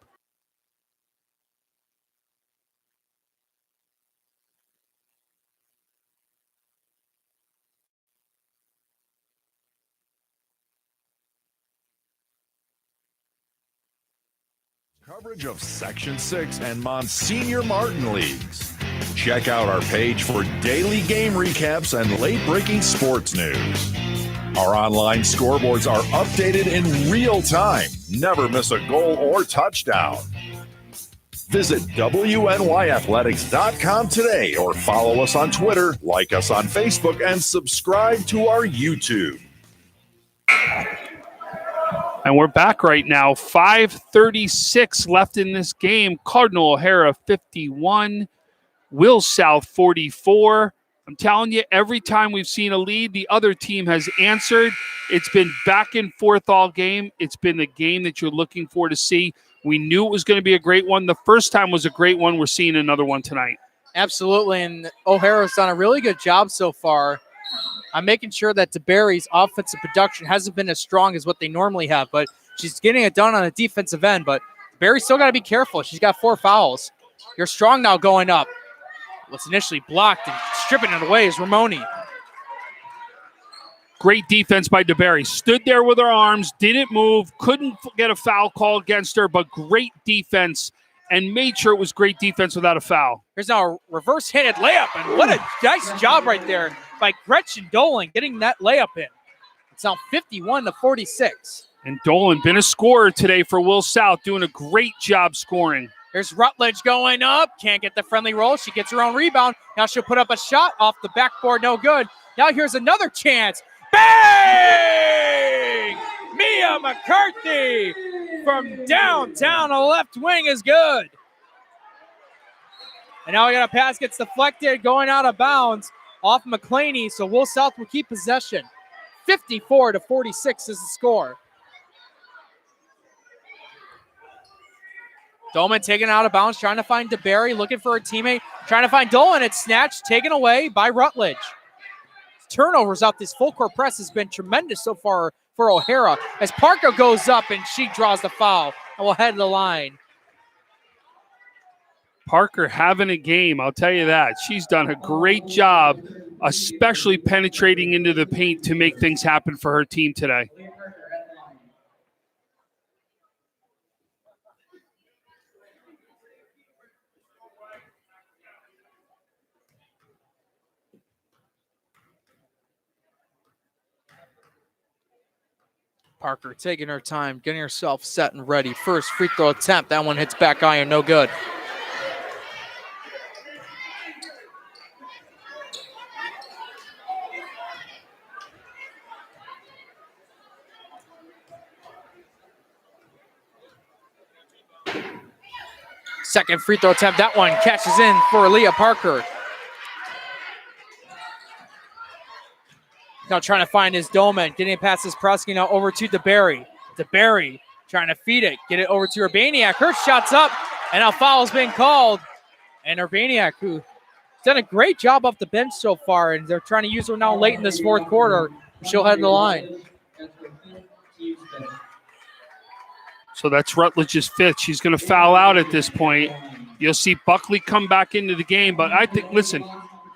Coverage of Section 6 and Monsignor Martin Leagues. Check out our page for daily game recaps and late-breaking sports news. Our online scoreboards are updated in real time. Never miss a goal or touchdown. Visit WNYathletics.com today or follow us on Twitter, like us on Facebook, and subscribe to our YouTube. And we're back right now. 5:36 left in this game. Cardinal O'Hara 51, Will South 44. I'm telling you, every time we've seen a lead, the other team has answered. It's been back and forth all game. It's been the game that you're looking for to see. We knew it was going to be a great one. The first time was a great one. We're seeing another one tonight. Absolutely, and O'Hara's done a really good job so far. I'm making sure that DeBerry's offensive production hasn't been as strong as what they normally have, but she's getting it done on the defensive end. But DeBerry's still got to be careful. She's got 4 fouls. You're Strong now going up. Was initially blocked and stripping it away is Ramoni. Great defense by DeBerry. Stood there with her arms, didn't move, couldn't get a foul call against her, but great defense and made sure it was great defense without a foul. Here's now a reverse-handed layup, and what a nice job right there by Gretchen Dolan getting that layup in. It's now 51-46. And Dolan been a scorer today for Will South, doing a great job scoring. Here's Rutledge going up. Can't get the friendly roll. She gets her own rebound. Now she'll put up a shot off the backboard. No good. Now here's another chance. Bang! Mia McCarthy from downtown. A left wing is good. And now we got a pass gets deflected, going out of bounds off McClaney. So Will South will keep possession. 54-46 is the score. Dolman taken out of bounds, trying to find DeBerry, looking for a teammate, trying to find Dolan. It's snatched, taken away by Rutledge. Turnovers off this full court press has been tremendous so far for O'Hara as Parker goes up and she draws the foul and will head to the line. Parker having a game, I'll tell you that. She's done a great job, especially penetrating into the paint to make things happen for her team today. Parker taking her time, getting herself set and ready. First free throw attempt. That one hits back iron, no good. Second free throw attempt. That one catches in for Leah Parker. Now trying to find his Dolman. Getting it past his Prusky. Now over to DeBerry. DeBerry trying to feed it. Get it over to Urbaniak. Her shot's up. And a foul's been called. And Urbaniak, who's done a great job off the bench so far. And they're trying to use her now late in this fourth quarter. She'll head to the line. So that's Rutledge's fifth. She's going to foul out at this point. You'll see Buckley come back into the game. But I think, listen,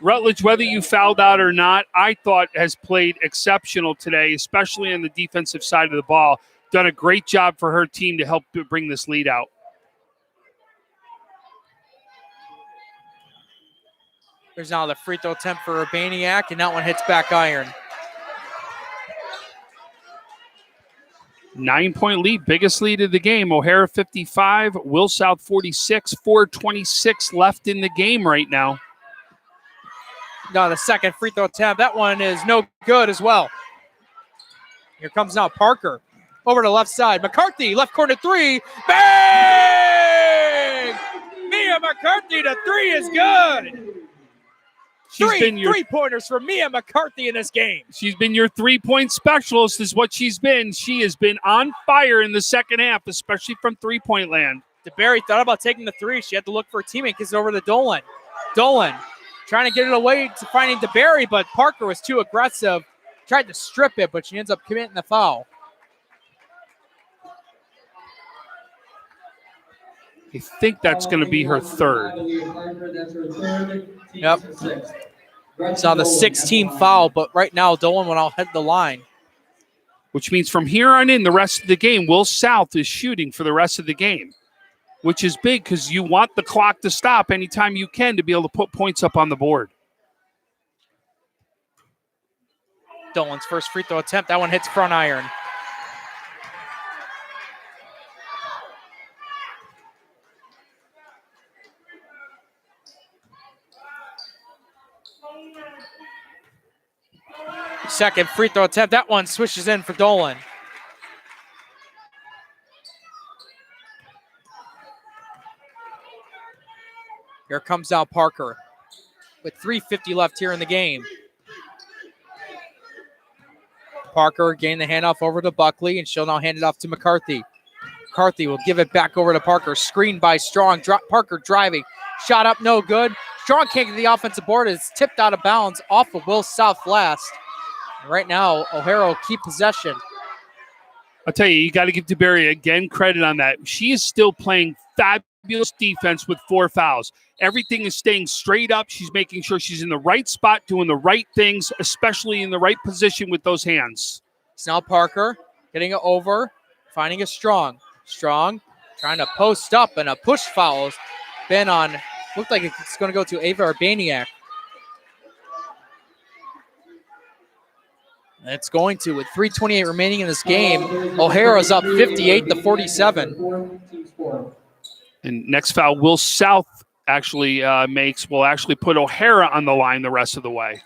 Rutledge, whether you fouled out or not, I thought has played exceptional today, especially on the defensive side of the ball. Done a great job for her team to help bring this lead out. There's now the free throw attempt for Urbaniak, and that one hits back iron. 9-point lead, biggest lead of the game. O'Hara 55, Will South 46, 4:26 left in the game right now. Now the second free throw attempt. That one is no good as well. Here comes now Parker. Over to the left side. McCarthy, left corner three. Bang! Mia McCarthy, the three is good. Three-pointers for Mia McCarthy in this game. She's been your three-point specialist is what she's been. She has been on fire in the second half, especially from three-point land. DeBerry thought about taking the three. She had to look for a teammate, gets it over to Dolan. Dolan trying to get it away to finding DeBerry, but Parker was too aggressive. Tried to strip it, but she ends up committing the foul. I think that's going to be her third. Yep. Saw the 16 foul, but right now Dolan went out head the line. Which means from here on in, the rest of the game, Will South is shooting for the rest of the game, which is big because you want the clock to stop anytime you can to be able to put points up on the board. Dolan's first free throw attempt. That one hits front iron. Second free throw attempt. That one swishes in for Dolan. Here comes now Parker with 3:50 left here in the game. Parker gained the handoff over to Buckley, and she'll now hand it off to McCarthy. McCarthy will give it back over to Parker. Screened by Strong. Parker driving. Shot up, no good. Strong can't get the offensive board. It's tipped out of bounds off of Will South last. And right now, O'Hara will keep possession. I'll tell you got to give DeBerry again credit on that. She is still playing fabulous defense with 4 fouls. Everything is staying straight up. She's making sure she's in the right spot, doing the right things, especially in the right position with those hands. It's now Parker getting it over, finding a Strong. Strong trying to post up, and a push foul has been on. Looked like it's going to go to Ava Urbaniak. It's going to, with 3:28 remaining in this game. O'Hara's up 58-47. And next foul, Will South actually will actually put O'Hara on the line the rest of the way.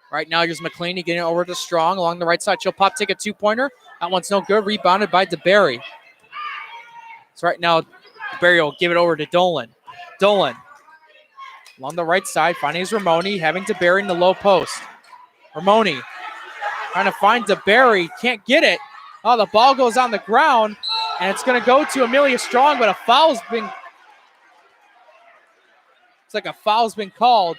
Right now, here's McClaney getting it over to Strong along the right side. She'll pop, take a two-pointer. That one's no good. Rebounded by DeBerry. So right now, DeBerry will give it over to Dolan. Dolan along the right side, finding his Ramoni, having DeBerry in the low post. Ramoni trying to find DeBerry, can't get it. Oh, the ball goes on the ground, and it's going to go to Amelia Strong, but a foul's been. It's like a foul's been called.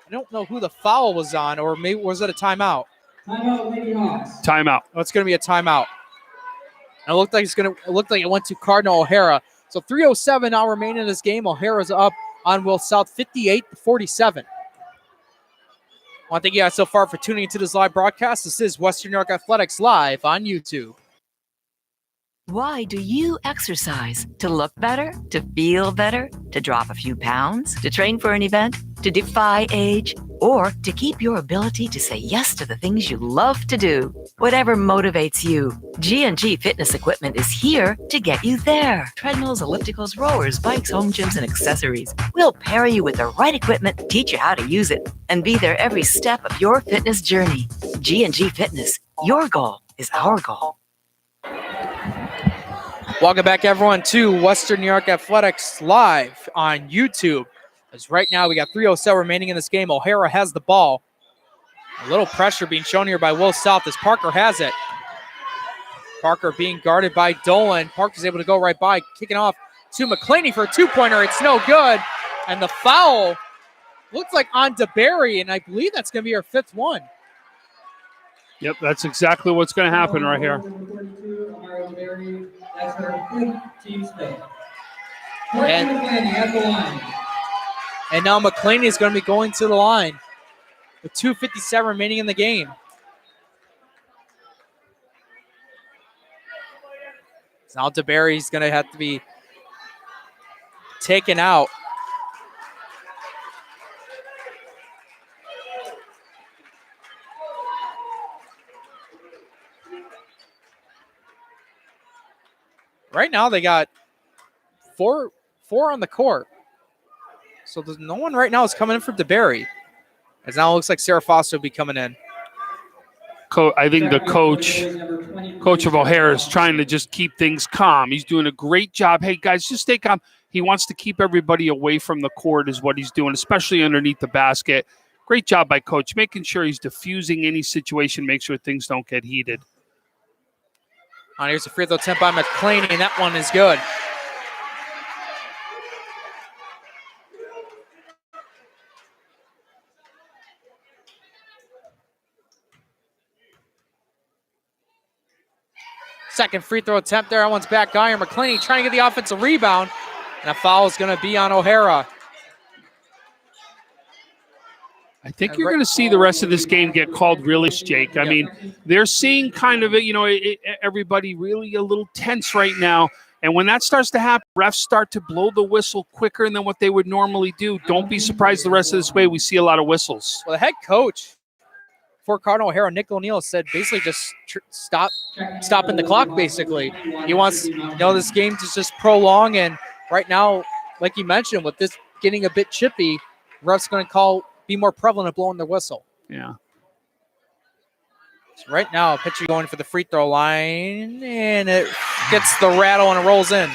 I don't know who the foul was on, or maybe was it a timeout? Timeout, Lady Hawks. Timeout. Oh, it's going to be a timeout. And it looked like it went to Cardinal O'Hara. So 3:07 now remaining in this game. O'Hara's up on Will South 58-47. I want to thank you guys so far for tuning into this live broadcast. This is Western New York Athletics live on YouTube. Why do you exercise? To look better? To feel better? To drop a few pounds? To train for an event? To defy age? Or to keep your ability to say yes to the things you love to do? Whatever motivates you, G&G Fitness Equipment is here to get you there. Treadmills, ellipticals, rowers, bikes, home gyms, and accessories. We'll pair you with the right equipment, teach you how to use it, and be there every step of your fitness journey. G&G Fitness, your goal is our goal. Welcome back, everyone, to Western New York Athletics live on YouTube. As right now we got 3:07 remaining in this game. O'Hara has the ball. A little pressure being shown here by Will South as Parker has it. Parker being guarded by Dolan. Parker's able to go right by, kicking off to McClaney for a two-pointer. It's no good. And the foul looks like on DeBerry, and I believe that's going to be her fifth one. Yep, that's exactly what's going to happen right here. And now McClaney is going to be going to the line with 2:57 remaining in the game. So now DeBerry's going to have to be taken out. Right now they got four on the court. So there's no one right now is coming in for DeBerry. As now it looks like Sarah Foster will be coming in. I think the coach of O'Hara is trying to just keep things calm. He's doing a great job. Hey, guys, just stay calm. He wants to keep everybody away from the court is what he's doing, especially underneath the basket. Great job by Coach, making sure he's diffusing any situation, make sure things don't get heated. Here's a free throw attempt by McClaney, and that one is good. Second free throw attempt there. That one's back iron. McClaney trying to get the offensive rebound, and a foul is going to be on O'Hara. I think you're going to see the rest of this game get called really, Jake. I mean, they're seeing kind of, everybody really a little tense right now. And when that starts to happen, refs start to blow the whistle quicker than what they would normally do. Don't be surprised the rest of this way we see a lot of whistles. Well, the head coach for Cardinal O'Hara, Nick O'Neill, said basically just stopping the clock, basically. He wants this game to just prolong. And right now, like you mentioned, with this getting a bit chippy, refs going to be more prevalent at blowing their whistle. Yeah. So right now, pitcher going for the free throw line, and it gets the rattle and it rolls in.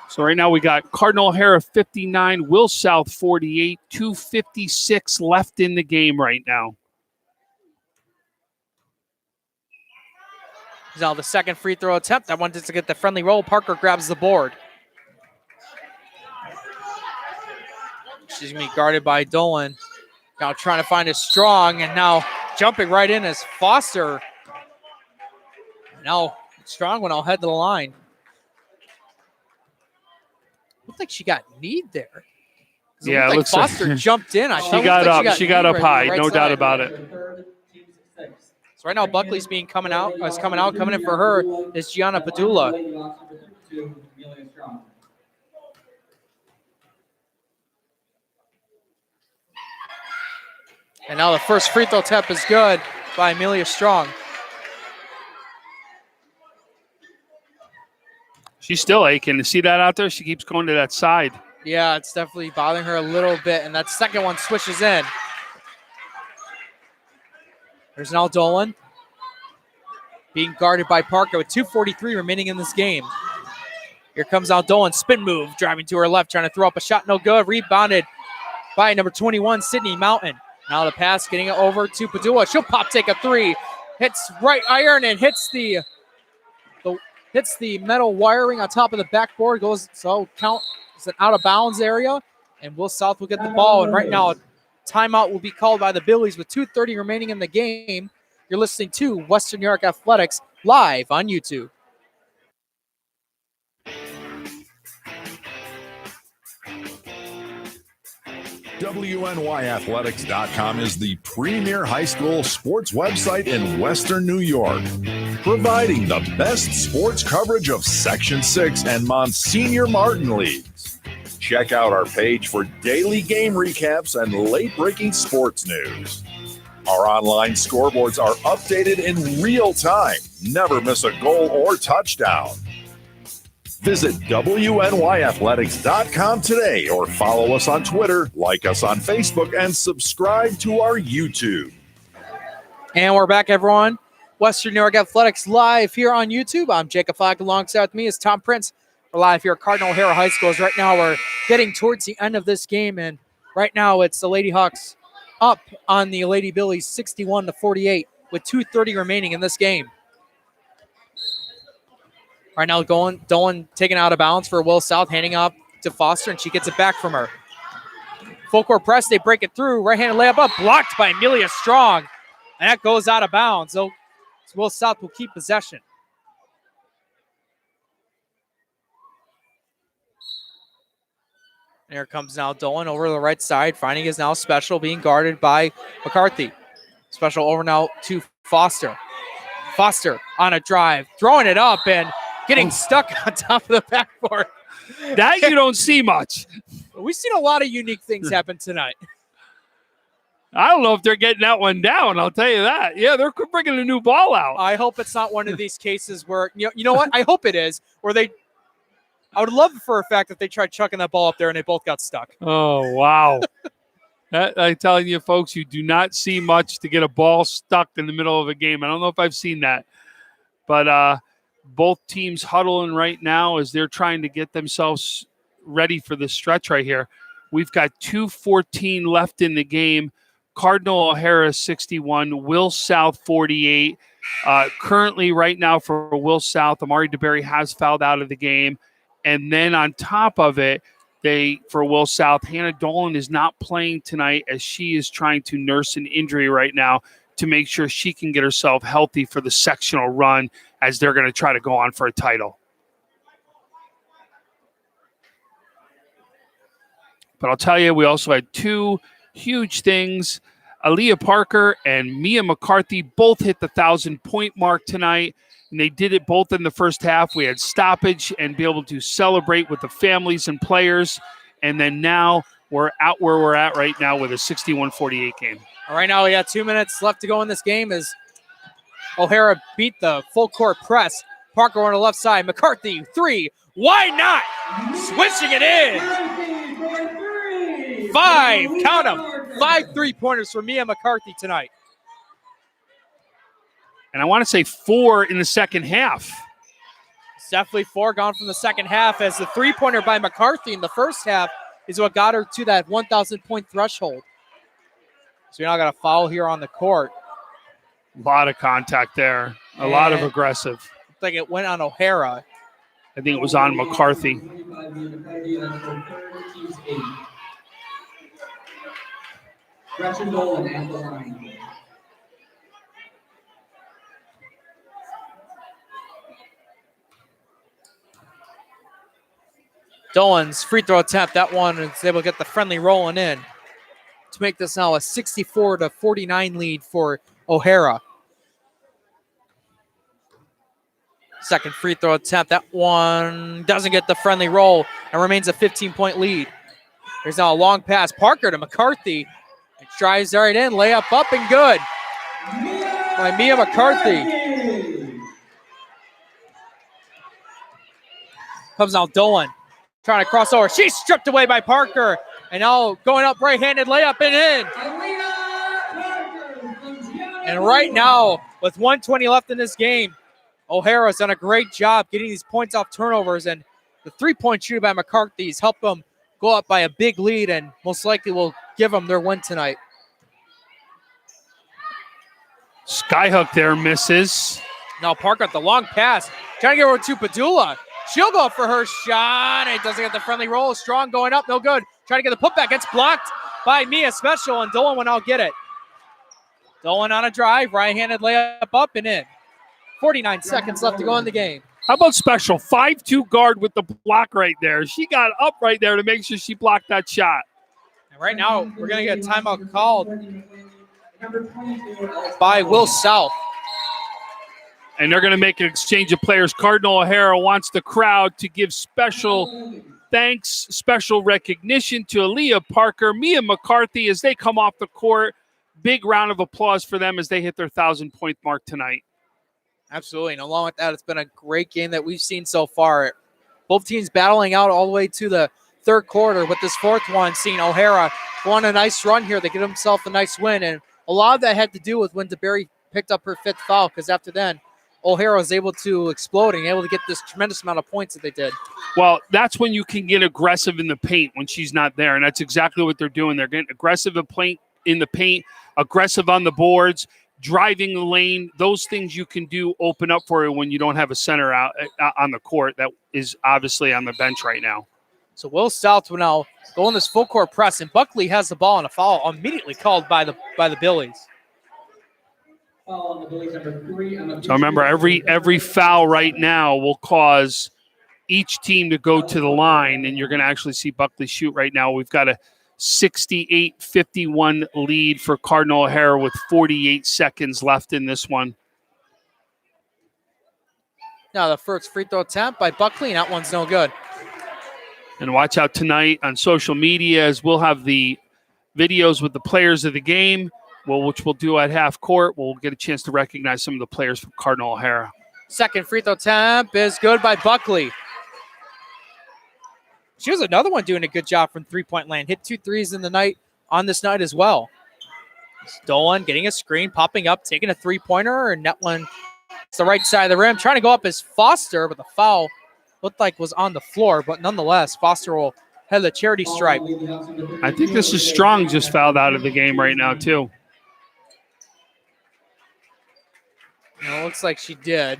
So right now we got Cardinal O'Hara 59, Will South 48, 2:56 left in the game right now. Now the second free throw attempt. I wanted to get the friendly roll. Parker grabs the board. She's going to be guarded by Dolan. Now trying to find a Strong, and now jumping right in as Foster. Now Strong went all head to the line. Looked like she got kneed there. Yeah, it looks Foster like jumped in. She got up. She got up high, no doubt about it. So right now Buckley's coming in for her is Gianna Padula. And now the first free throw attempt is good by Amelia Strong. She's still aching. To see that out there, she keeps going to that side. Yeah, it's definitely bothering her a little bit. And that second one swishes in. There's now Dolan being guarded by Parker with 2:43 remaining in this game. Here comes now Dolan, spin move, driving to her left, trying to throw up a shot, no good. Rebounded by number 21, Sydney Mountain. Now the pass getting it over to Padula. She'll take a three. Hits right iron and hits the metal wiring on top of the backboard. Count. It's an out of bounds area. And Will South will get the ball. And right now, a timeout will be called by the Billies with 2:30 remaining in the game. You're listening to Western New York Athletics live on YouTube. WNYathletics.com is the premier high school sports website in Western New York, providing the best sports coverage of Section 6 and Monsignor Martin leagues. Check out our page for daily game recaps and late-breaking sports news. Our online scoreboards are updated in real time. Never miss a goal or touchdown. Visit WNYathletics.com today or follow us on Twitter, like us on Facebook, and subscribe to our YouTube. And we're back, everyone. Western New York Athletics live here on YouTube. I'm Jacob Flack. Alongside with me is Tom Prince. We're live here at Cardinal O'Hara High School. Right now we're getting towards the end of this game, and right now it's the Lady Hawks up on the Lady Billies 61-48 with 2:30 remaining in this game. Right now Dolan taken out of bounds for Will South, handing off to Foster, and she gets it back from her. Full court press, they break it through. Right-handed layup up, blocked by Amelia Strong. And that goes out of bounds. So Will South will keep possession. And here comes now Dolan over the right side. Finding is now Special, being guarded by McCarthy. Special over now to Foster. Foster on a drive, throwing it up and getting stuck on top of the backboard. That you don't see much. We've seen a lot of unique things happen tonight. I don't know if they're getting that one down, I'll tell you that. Yeah, they're bringing a new ball out. I hope it's not one of these cases where, you know what? I hope it is, where I would love for a fact that they tried chucking that ball up there and they both got stuck. Oh, wow. I'm telling you, folks, you do not see much to get a ball stuck in the middle of a game. I don't know if I've seen that. But both teams huddling right now as they're trying to get themselves ready for this stretch right here. We've got 2:14 left in the game. Cardinal O'Hara 61, Will South 48. Currently right now for Will South, Amari DeBerry has fouled out of the game. And then on top of it, for Will South, Hannah Dolan is not playing tonight as she is trying to nurse an injury right now to make sure she can get herself healthy for the sectional run as they're going to try to go on for a title. But I'll tell you, we also had two huge things. Aaliyah Parker and Mia McCarthy both hit the 1,000-point mark tonight, and they did it both in the first half. We had stoppage and be able to celebrate with the families and players, and then now we're out where we're at right now with a 61-48 game. All right, now we got 2 minutes left to go in this game as O'Hara beat the full court press. Parker on the left side. McCarthy, three. Why not? Switching it in. 5, count them. 5 3-pointers for Mia McCarthy tonight. And I want to say 4 in the second half. It's definitely 4 gone from the second half as the 3-pointer by McCarthy in the first half is what got her to that 1,000-point threshold. So we now got a foul here on the court. A lot of contact there. A lot of aggressive. I think it went on O'Hara. I think it was on McCarthy. Gretchen Dolan at the line. Dolan's free throw attempt, that one is able to get the friendly rolling in to make this now a 64-49 lead for O'Hara. Second free throw attempt, that one doesn't get the friendly roll and remains a 15-point lead. There's now a long pass, Parker to McCarthy. It drives right in, layup up and good by Mia McCarthy. Comes out Dolan. Trying to cross over. She's stripped away by Parker. And now going up right-handed layup and in. And right now, with 1:20 left in this game, O'Hara's done a great job getting these points off turnovers. And the three-point shooter by McCarthy's helped them go up by a big lead and most likely will give them their win tonight. Skyhook there misses. Now Parker at the long pass. Trying to get over to Padula. She'll go for her shot. It doesn't get the friendly roll. Strong going up, no good. Trying to get the putback. It's blocked by Mia Special, and Dolan will now get it. Dolan on a drive. Right-handed layup up and in. 49 seconds left to go in the game. How about Special? 5'2" guard with the block right there. She got up right there to make sure she blocked that shot. And right now, we're going to get a timeout called by Will South. And they're going to make an exchange of players. Cardinal O'Hara wants the crowd to give special thanks, special recognition to Aaliyah Parker, Mia McCarthy as they come off the court. Big round of applause for them as they hit their 1,000-point mark tonight. Absolutely. And along with that, it's been a great game that we've seen so far. Both teams battling out all the way to the third quarter, with this fourth one seeing O'Hara go on a nice run here. They get themselves a nice win. And a lot of that had to do with when DeBerry picked up her 5th foul because after then, O'Hara was able to explode and able to get this tremendous amount of points that they did. Well, that's when you can get aggressive in the paint when she's not there, and that's exactly what they're doing. They're getting aggressive in the paint, aggressive on the boards, driving the lane. Those things you can do open up for you when you don't have a center out on the court that is obviously on the bench right now. So Will South will now go in this full court press, and Buckley has the ball and a foul immediately called by the Billies. Foul on the Billies, number 3. So remember, every foul right now will cause each team to go to the line, and you're going to actually see Buckley shoot right now. We've got a 68-51 lead for Cardinal O'Hara with 48 seconds left in this one. Now the first free throw attempt by Buckley, and that one's no good. And watch out tonight on social media as we'll have the videos with the players of the game, which we'll do at half court. We'll get a chance to recognize some of the players from Cardinal O'Hara. Second free throw attempt is good by Buckley. She was another one doing a good job from three-point land. Hit 2 threes on this night as well. Dolan getting a screen, popping up, taking a three-pointer, and that one, it's the right side of the rim. Trying to go up as Foster, but the foul looked like was on the floor. But nonetheless, Foster will head the charity stripe. I think this is Strong just fouled out of the game right now, too. It looks like she did.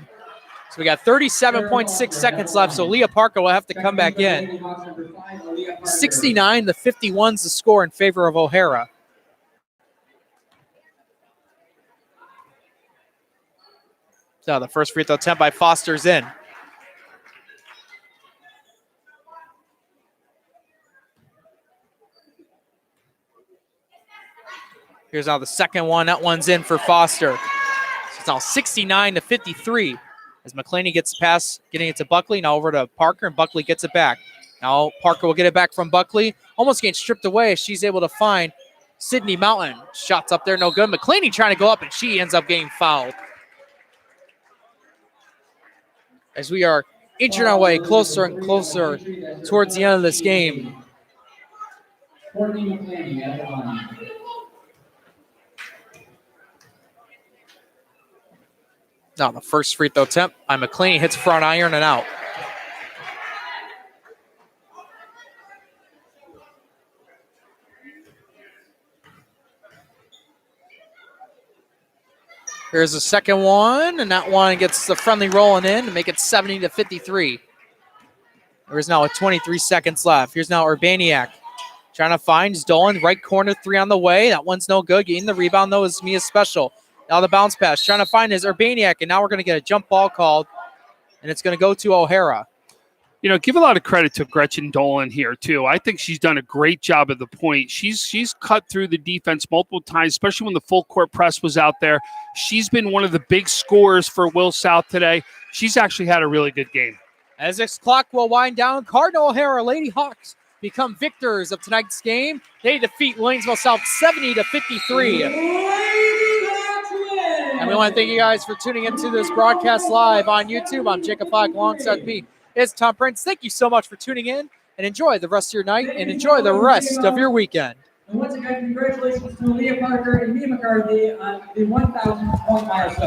So we got 37.6 seconds left, so Leah Parker will have to come back in. 69-51 is the score in favor of O'Hara. So the first free throw attempt by Foster's in. Here's now the second one. That one's in for Foster. So it's now 69-53. As McClaney gets the pass, getting it to Buckley, now over to Parker, and Buckley gets it back. Now Parker will get it back from Buckley, almost getting stripped away as she's able to find Sydney Mountain. Shots up there, no good. McClaney trying to go up, and she ends up getting fouled. As we are inching our way closer and closer towards the end of this game. Courtney McClaney at the line. Now the first free throw attempt by McClaney hits front iron and out. Here's the second one, and that one gets the friendly rolling in to make it 70-53. There's now 23 seconds left. Here's now Urbaniak trying to find Dolan, right corner 3 on the way. That one's no good. Getting the rebound, though, is Mia Special. Now the bounce pass, trying to find his Urbaniak, and now we're going to get a jump ball called, and it's going to go to O'Hara. You know, give a lot of credit to Gretchen Dolan here, too. I think she's done a great job at the point. She's cut through the defense multiple times, especially when the full court press was out there. She's been one of the big scorers for Will South today. She's actually had a really good game. As this clock will wind down, Cardinal O'Hara Lady Hawks become victors of tonight's game. They defeat Williamsville South 70-53. And we want to thank you guys for tuning into this broadcast live on YouTube. I'm Jacob Fogg. Alongside me is Tom Prince. Thank you so much for tuning in, and enjoy the rest of your night and enjoy the rest of your weekend. And once again, congratulations to Leah Parker and Mia McCarthy on the 1,000 point milestone.